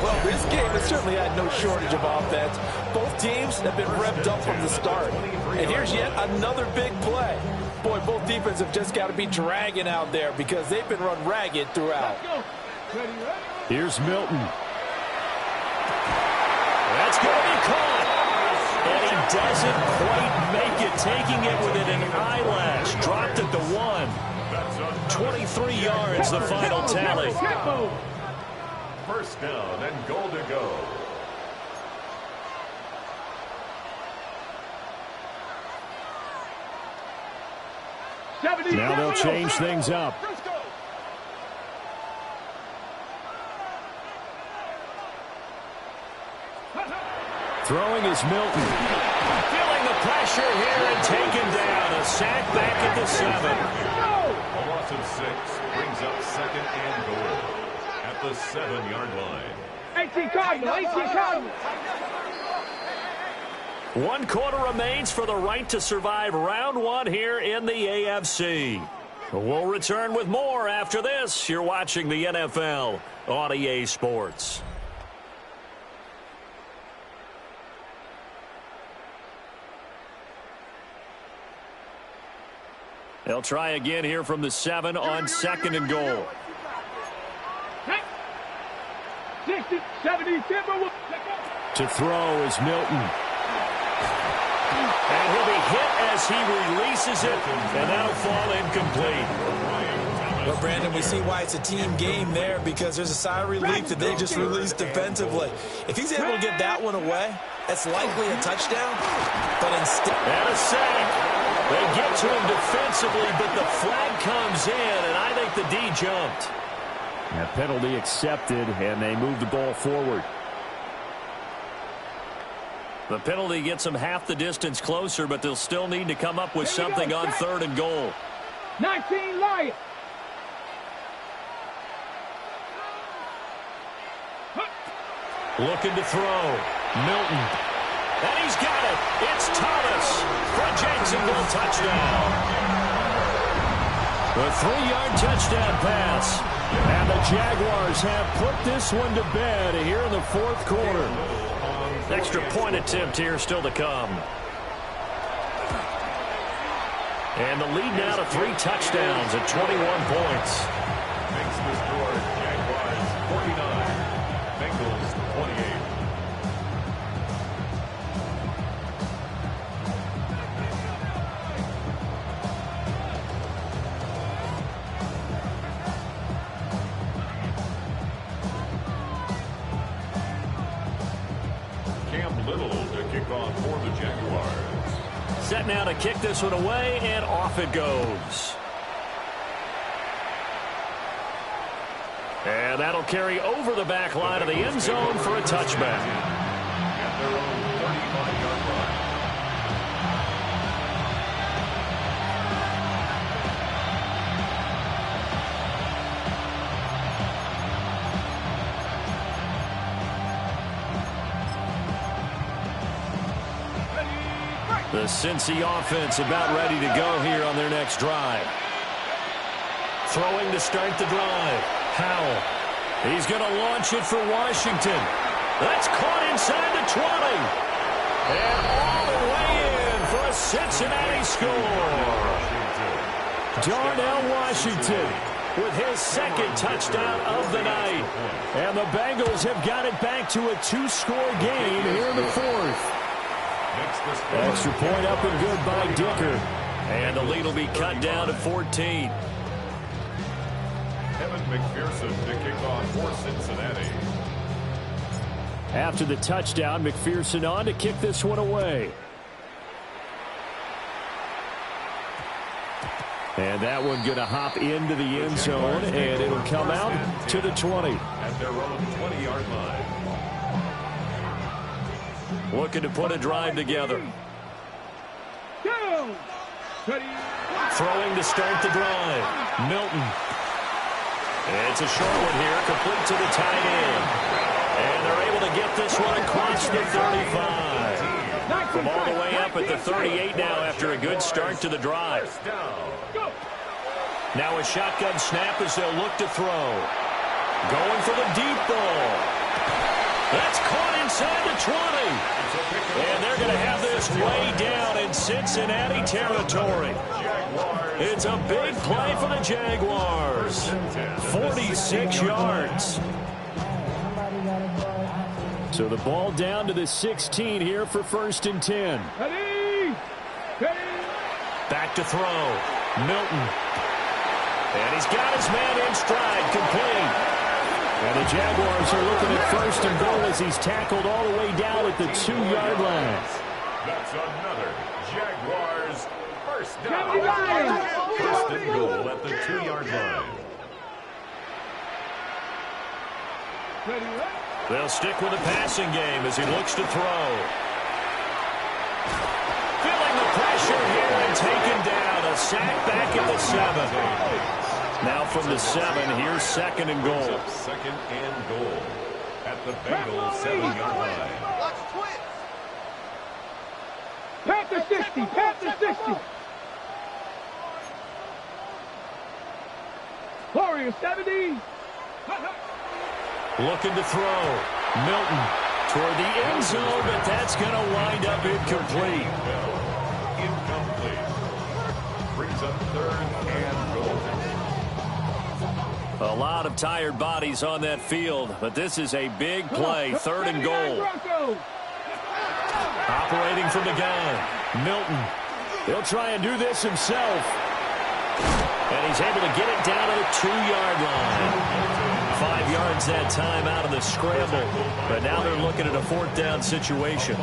well, this game has certainly had no shortage of offense. Both teams have been revved up from the start. And here's yet another big play. Boy, both defenses have just got to be dragging out there because they've been run ragged throughout. Here's Milton. That's going to be caught. And he doesn't quite make it, taking it within an eyelash. Dropped at the 1. 23 yards, the final tally. First down and goal to go. Now they'll change things up. Throwing is Milton. Feeling the pressure here and taken down. A sack back at the 7. A loss of 6 brings up second and goal at the 7-yard line. 18 Cardinal, 18 Cardinal. 1 quarter remains for the right to survive round 1 here in the AFC. We'll return with more after this. You're watching the NFL on EA Sports. They'll try again here from the 7 on 2nd and goal. 60, 70, Timber. To throw is Milton. And he'll be hit as he releases it, and that'll fall incomplete. Well, Brandon, we see why it's a team game there, because there's a sigh of relief that they just released defensively. If he's able to get that one away, that's likely a touchdown. But instead... And a sack. They get to him defensively, but the flag comes in, and I think the D jumped. A penalty accepted, and they move the ball forward. The penalty gets them half the distance closer, but they'll still need to come up with something on 3rd and goal. 19 Lions. Looking to throw. Milton. And he's got it. It's Thomas for a Jacksonville touchdown. The 3-yard touchdown pass. And the Jaguars have put this one to bed here in the 4th quarter. Extra point attempt here still to come. And the lead now to 3 touchdowns at 21 points. Makes the score Jaguars 49, Bengals 28. For the Jaguars. Set now to kick this one away, and off it goes. And that'll carry over the back line of the end zone for a touchback. At their own 35-yard line. The Cincy offense about ready to go here on their next drive. Throwing to start the drive. Howell. He's going to launch it for Washington. That's caught inside the 20. And all the way in for a Cincinnati score. Darnell Washington with his 2nd touchdown of the night. And the Bengals have got it back to a 2-score game here in the 4th. Extra point up and good by Dicker. And the lead will be cut down to 14. Kevin McPherson to kick off for Cincinnati. After the touchdown, McPherson on to kick this one away. And that one going to hop into the end zone, and it'll come out to the 20. At their own 20-yard line. Looking to put a drive together. Throwing to start the drive. Milton. It's a short one here, complete to the tight end. And they're able to get this one across the 35. From all the way up at the 38 now after a good start to the drive. Now a shotgun snap as they'll look to throw. Going for the deep ball. That's caught inside the 20. And they're going to have this way down in Cincinnati territory. It's a big play for the Jaguars. 46 yards. So the ball down to the 16 here for 1st and 10. Back to throw. Milton. And he's got his man in stride, complete. And the Jaguars are looking at 1st and goal as he's tackled all the way down at the 2-yard line. That's another Jaguars 1st down. 1st and goal at the 2-yard line. They'll stick with the passing game as he looks to throw. Fill pressure here and taken down. A sack back at the 7. Now from the 7, here's second and goal. Second and goal at the Bengals 7-yard line. Panther 60, Panther 60. Warriors 70. Looking to throw. Milton toward the end zone, but that's going to wind up incomplete. Incomplete. Brings up third and goal. A lot of tired bodies on that field, but this is a big play. Third and goal. Operating from the gun. Milton. He'll try and do this himself. And he's able to get it down to the 2-yard line. 5 yards that time out of the scramble. But now they're looking at a fourth down situation.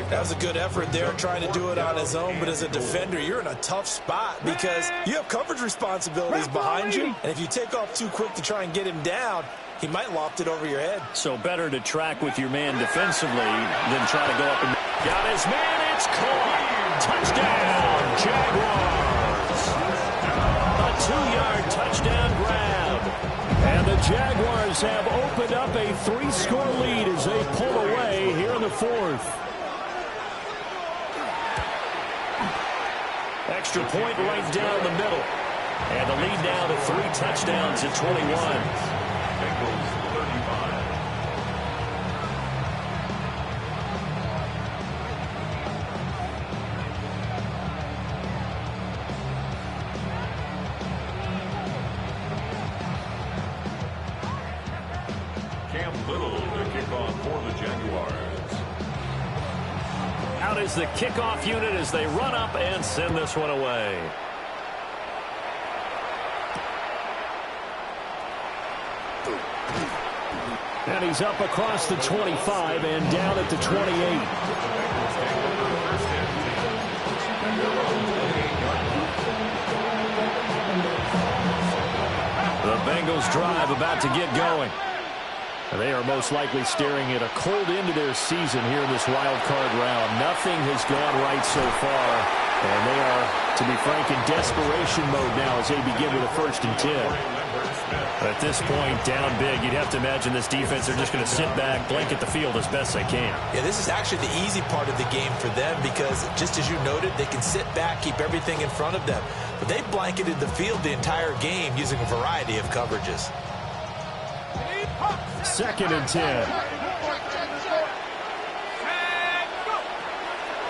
That was a good effort there, trying to do it on his own. But as a defender, you're in a tough spot because you have coverage responsibilities behind you. And if you take off too quick to try and get him down, he might loft it over your head. So better to track with your man defensively than try to go up and got his man. It's caught. Touchdown, Jaguars. A 2-yard touchdown grab. And the Jaguars have opened up a 3-score lead as they pull away here in the 4th. Extra point right down the middle. And the lead now to 3 touchdowns at 21. Bengals 35. Out is the kickoff unit as they run up and send this one away. And he's up across the 25 and down at the 28. The Bengals drive about to get going. They are most likely staring at a cold end to their season here in this wild card round. Nothing has gone right so far, and they are, to be frank, in desperation mode now as they begin with a 1st and 10. At this point, down big, you'd have to imagine this defense are just going to sit back, blanket the field as best they can. Yeah, this is actually the easy part of the game for them because, just as you noted, they can sit back, keep everything in front of them. But they've blanketed the field the entire game using a variety of coverages. 2nd and 10.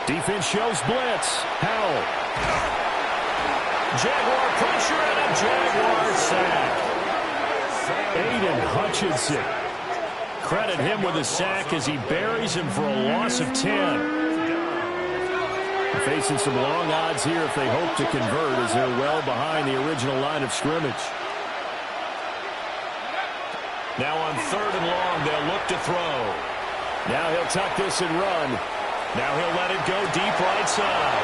Defense shows blitz. Howell. Jaguar pressure and a Jaguar sack. Aiden Hutchinson. Credit him with a sack as he buries him for a loss of 10. Facing some long odds here if they hope to convert as they're well behind the original line of scrimmage. Now on 3rd and long, they'll look to throw. Now he'll tuck this and run. Now he'll let it go deep right side.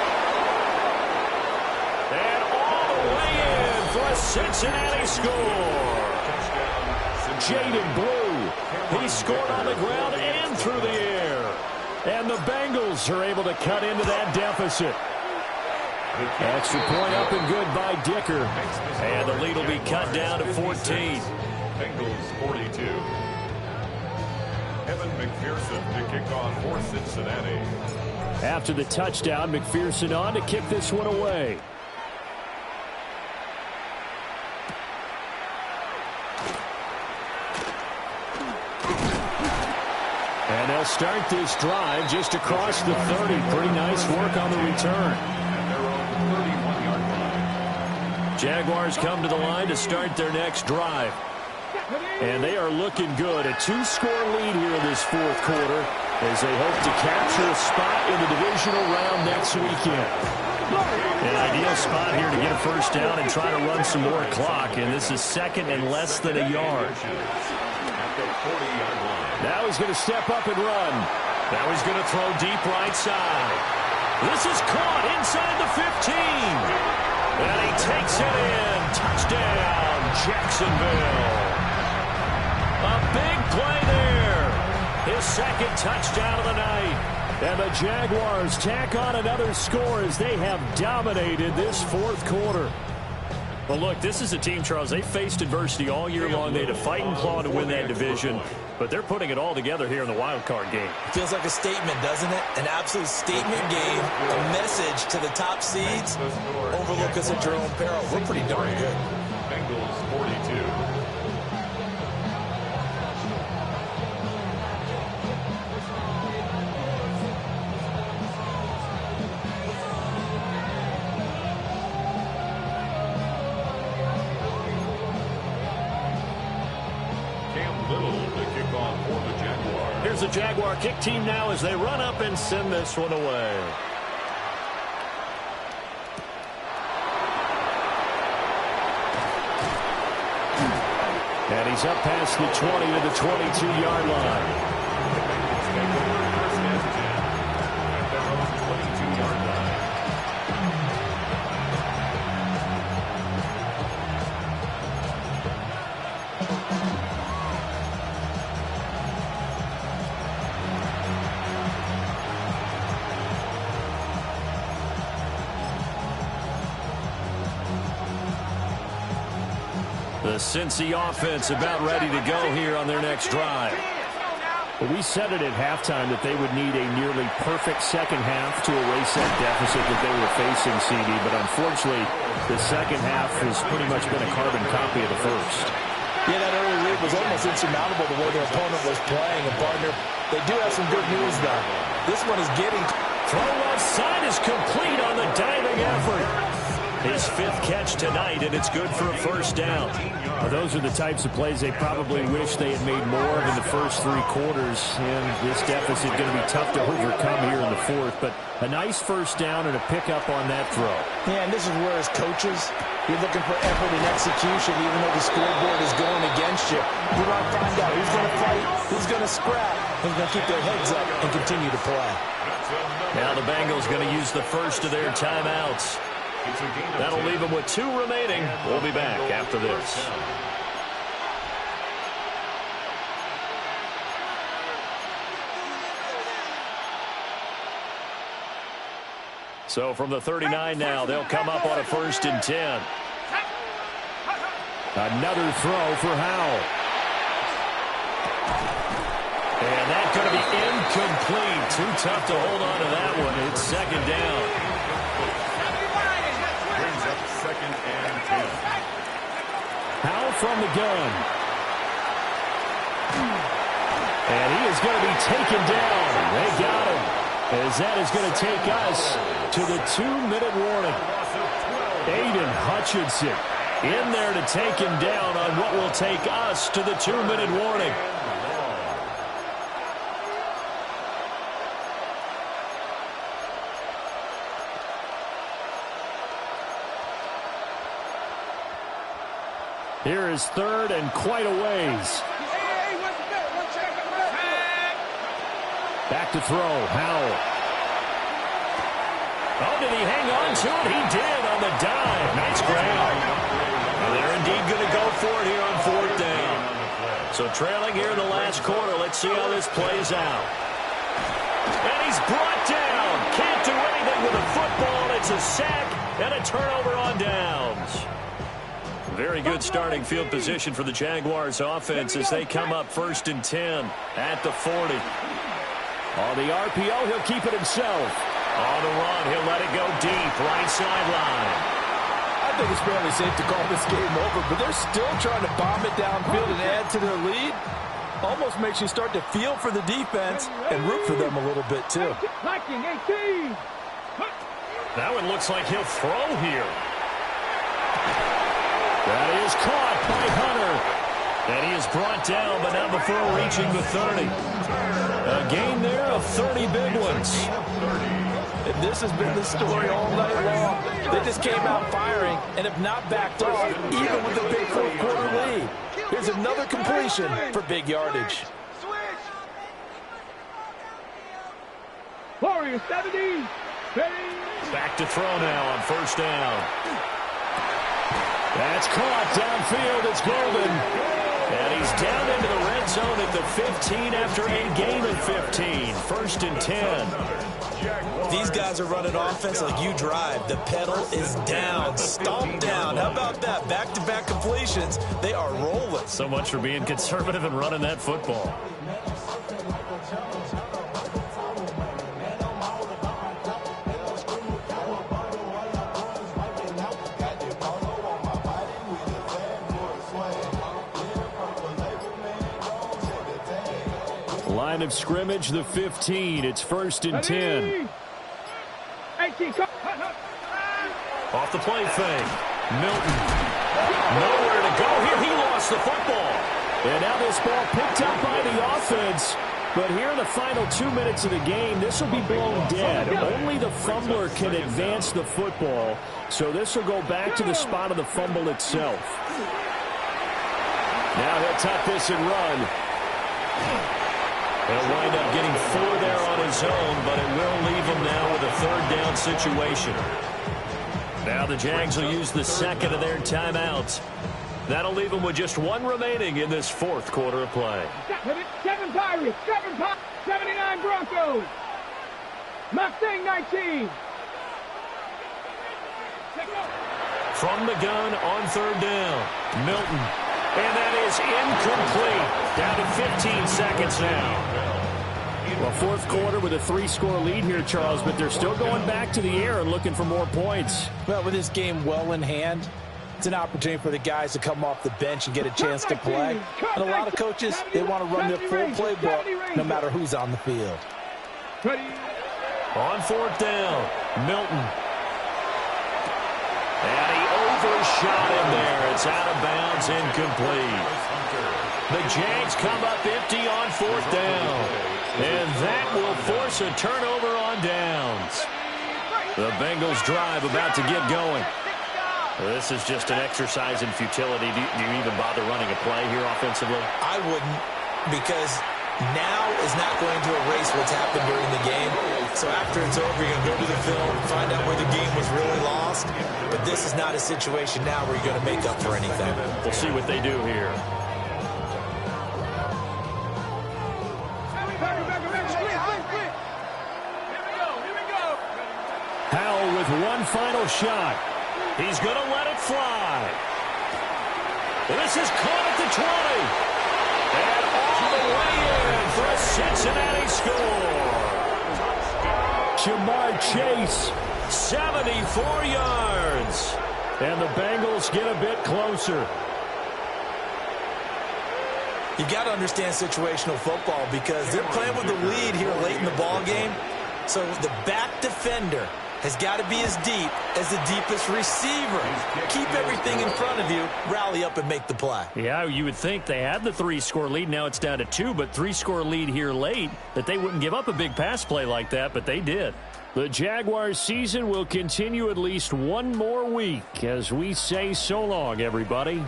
And all the way in for a Cincinnati score. Jaden Blue. He scored on the ground and through the air. And the Bengals are able to cut into that deficit. Extra point up and good by Dicker. And the lead will be cut down to 14. Bengals 42. Evan McPherson to kick off for Cincinnati. After the touchdown, McPherson on to kick this one away. And they'll start this drive just across the 30. Pretty nice work on the return. At their own 31-yard line. Jaguars come to the line to start their next drive. And they are looking good. A 2-score lead here in this 4th quarter as they hope to capture a spot in the divisional round next weekend. An ideal spot here to get a 1st down and try to run some more clock. And this is 2nd and less than a yard. Now he's going to step up and run. Now he's going to throw deep right side. This is caught inside the 15. And he takes it in. Touchdown, Jacksonville. A big play there. His 2nd touchdown of the night. And the Jaguars tack on another score as they have dominated this fourth quarter. Well, look, this is a team, Charles, they faced adversity all year long. They had to fight and claw to win that division, but they're putting it all together here in the wild card game. Feels like a statement, doesn't it? An absolute statement game, a message to the top seeds. Overlook us at your own peril. We're pretty darn good. Bengals 42. Here's the Jaguar kick team now as they run up and send this one away. And he's up past the 20 to the 22-yard line. The Cincy offense about ready to go here on their next drive. Well, we said it at halftime that they would need a nearly perfect second half to erase that deficit that they were facing, CD, but unfortunately, the second half has pretty much been a carbon copy of the first. Yeah, that early lead was almost insurmountable the way their opponent was playing. And, partner, they do have some good news, though. This one is getting... Throw left side is complete on the diving effort. His fifth catch tonight, and it's good for a first down. Well, those are the types of plays they probably wish they had made more of in the first three quarters, and this deficit going to be tough to overcome here in the fourth, but a nice first down and a pickup on that throw. Yeah, and this is where, as coaches, you're looking for effort and execution, even though the scoreboard is going against you. You want to find out who's going to fight, who's going to scrap, who's going to keep their heads up and continue to play. Now the Bengals going to use the first of their timeouts. That'll leave them with 2 remaining. We'll be back after this. So from the 39 now, they'll come up on a 1st and 10. Another throw for Howell. And that's going to be incomplete. Too tough to hold on to that one. It's second down. Second and 10. Howell from the gun. And he is going to be taken down. They got him. As that is going to take us to the 2-minute warning. Aiden Hutchinson in there to take him down on what will take us to the 2-minute warning. Here is 3rd and quite a ways. Back to throw. Howell. Oh, did he hang on to it? He did on the dive. Nice grab. And they're indeed going to go for it here on 4th down. So trailing here in the last quarter. Let's see how this plays out. And he's brought down. Can't do anything with a football. It's a sack and a turnover on downs. Very good starting field position for the Jaguars offense as they come up 1st and 10 at the 40. On the RPO, he'll keep it himself. On the run, he'll let it go deep, right sideline. I think it's fairly safe to call this game over, but they're still trying to bomb it downfield and add to their lead. Almost makes you start to feel for the defense and root for them a little bit, too. That one looks like he'll throw here. That is caught by Hunter. And he is brought down, but not before reaching the 30. A gain there of 30 big ones. And this has been the story all night long. They just came out firing and have not backed off, even with the big fourth quarter lead. Here's another completion for big yardage. Warriors 70. Back to throw now on 1st down. That's caught downfield. It's Golden. And he's down into the red zone at the 15 after a gain of 15. First and 10. These guys are running offense like you drive. The pedal is down, stomp down. How about that? Back-to-back completions. They are rolling. So much for being conservative and running that football. Line of scrimmage, the 15. It's first and 10. Off the play fake. Milton. Nowhere to go here. He lost the football. And now this ball picked up by the offense. But here in the final 2 minutes of the game, this will be blown dead. Only the fumbler can advance the football. So this will go back to the spot of the fumble itself. Now he'll tuck this and run. He'll wind up getting 4 there on his own, but it will leave him now with a third down situation. Now the Jags will use the second of their timeouts. That'll leave them with just 1 remaining in this fourth quarter of play. 7 Pirates, 79 Broncos. Mustang 19. From the gun on third down, Milton. And that is incomplete. Down to 15 seconds now. Well, fourth quarter with a 3-score lead here, Charles, but they're still going back to the air and looking for more points. Well, with this game well in hand, it's an opportunity for the guys to come off the bench and get a chance to play. And a lot of coaches, they want to run their full playbook no matter who's on the field. On fourth down, Milton. And he overshot him there. It's out of bounds, incomplete. The Jags come up empty on fourth down. And that will force a turnover on downs. The Bengals drive about to get going. This is just an exercise in futility. Do you even bother running a play here offensively? I wouldn't, because now is not going to erase what's happened during the game. So after it's over, you're going to go to the film, find out where the game was really lost. But this is not a situation now where you're going to make up for anything. We'll see what they do here. Howell with one final shot. He's going to let it fly. This is caught at the 20. And all the way in for a Cincinnati score. Jamar Chase, 74 yards. And the Bengals get a bit closer. You got to understand situational football because they're playing with the lead here late in the ball game. So the back defender has got to be as deep as the deepest receiver. Keep everything in front of you, rally up and make the play. Yeah, you would think they had the 3-score lead. Now it's down to 2, but 3-score lead here late, that they wouldn't give up a big pass play like that, but they did. The Jaguars season will continue at least 1 more week as we say so long, everybody.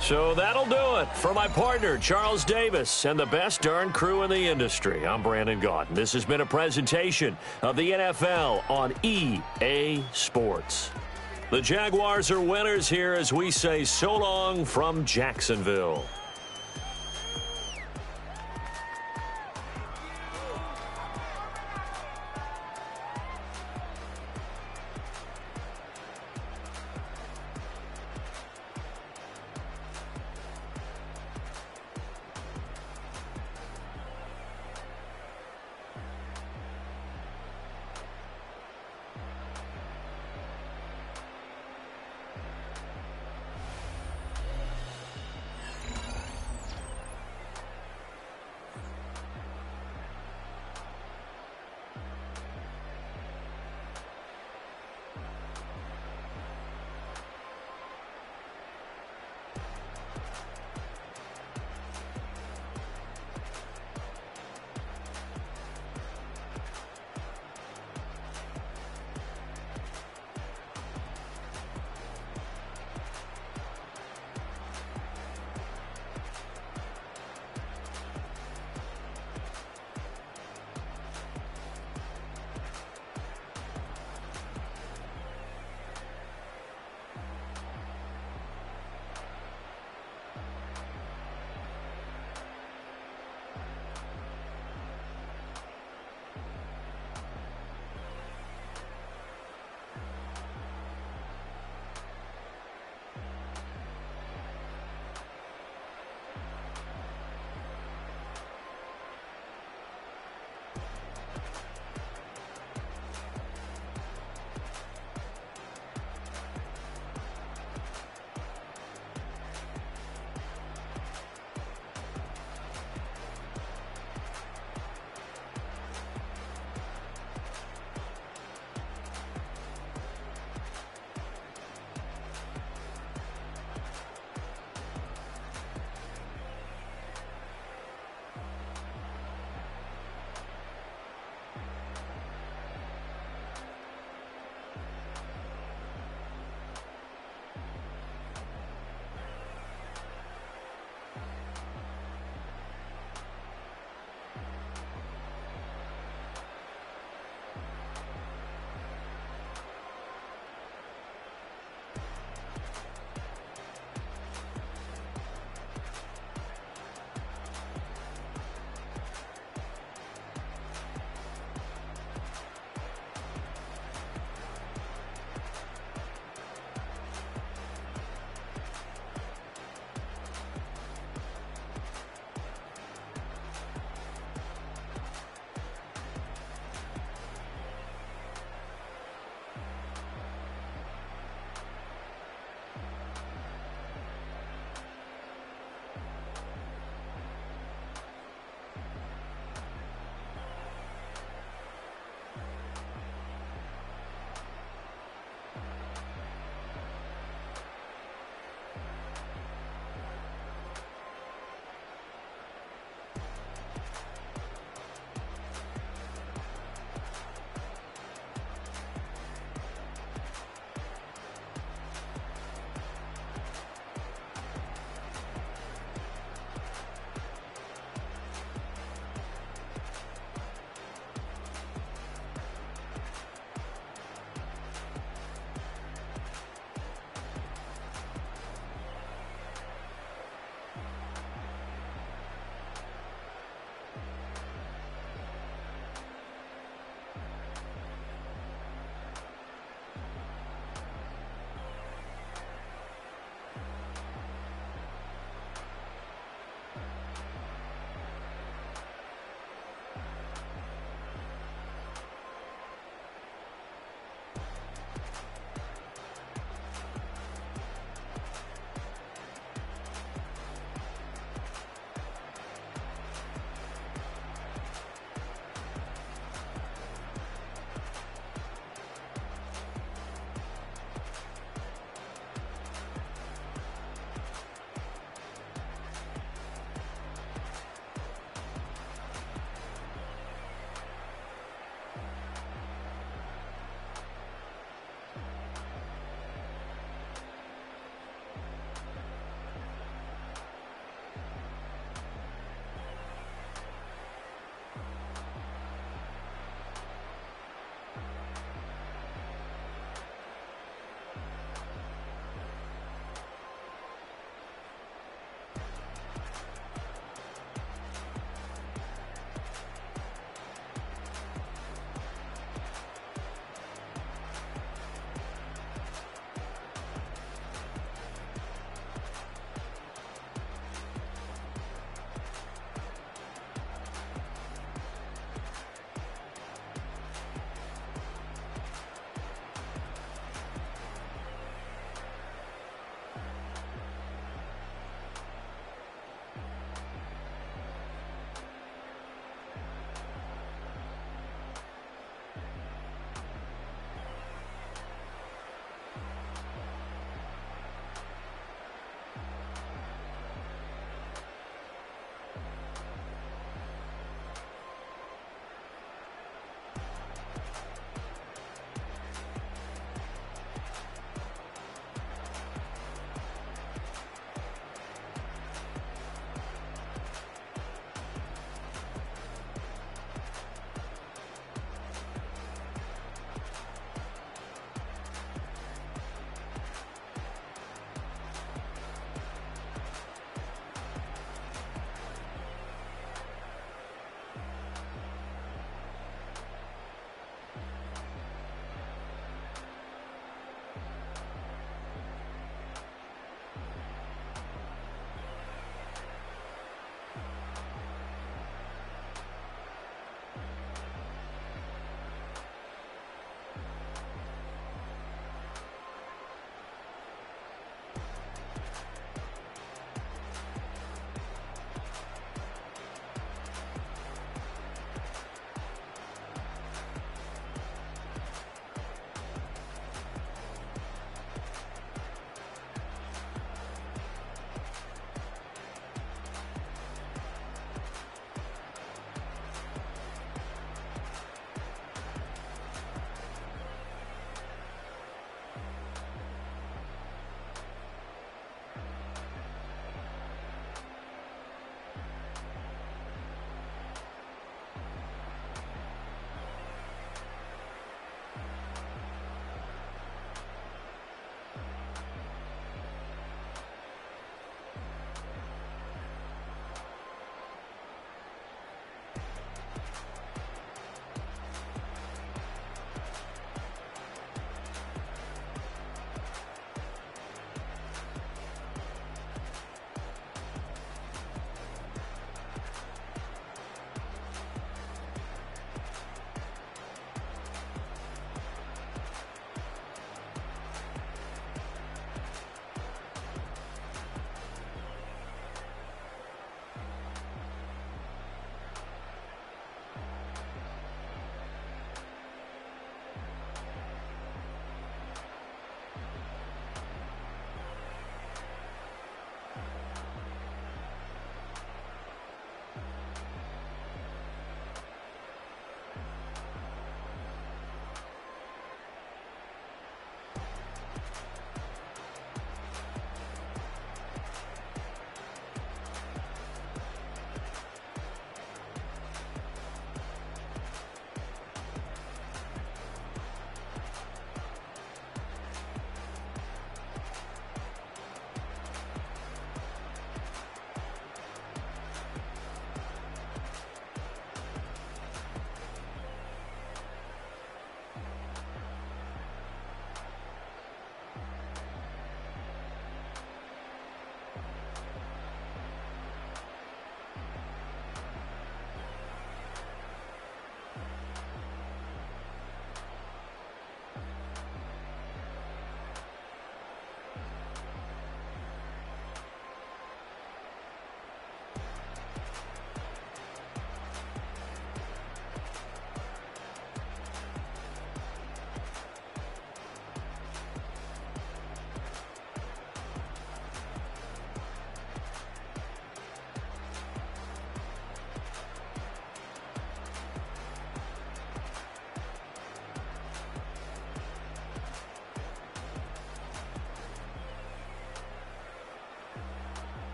So that'll do it for my partner, Charles Davis, and the best darn crew in the industry. I'm Brandon Gaudin. This has been a presentation of the NFL on EA Sports. The Jaguars are winners here as we say so long from Jacksonville.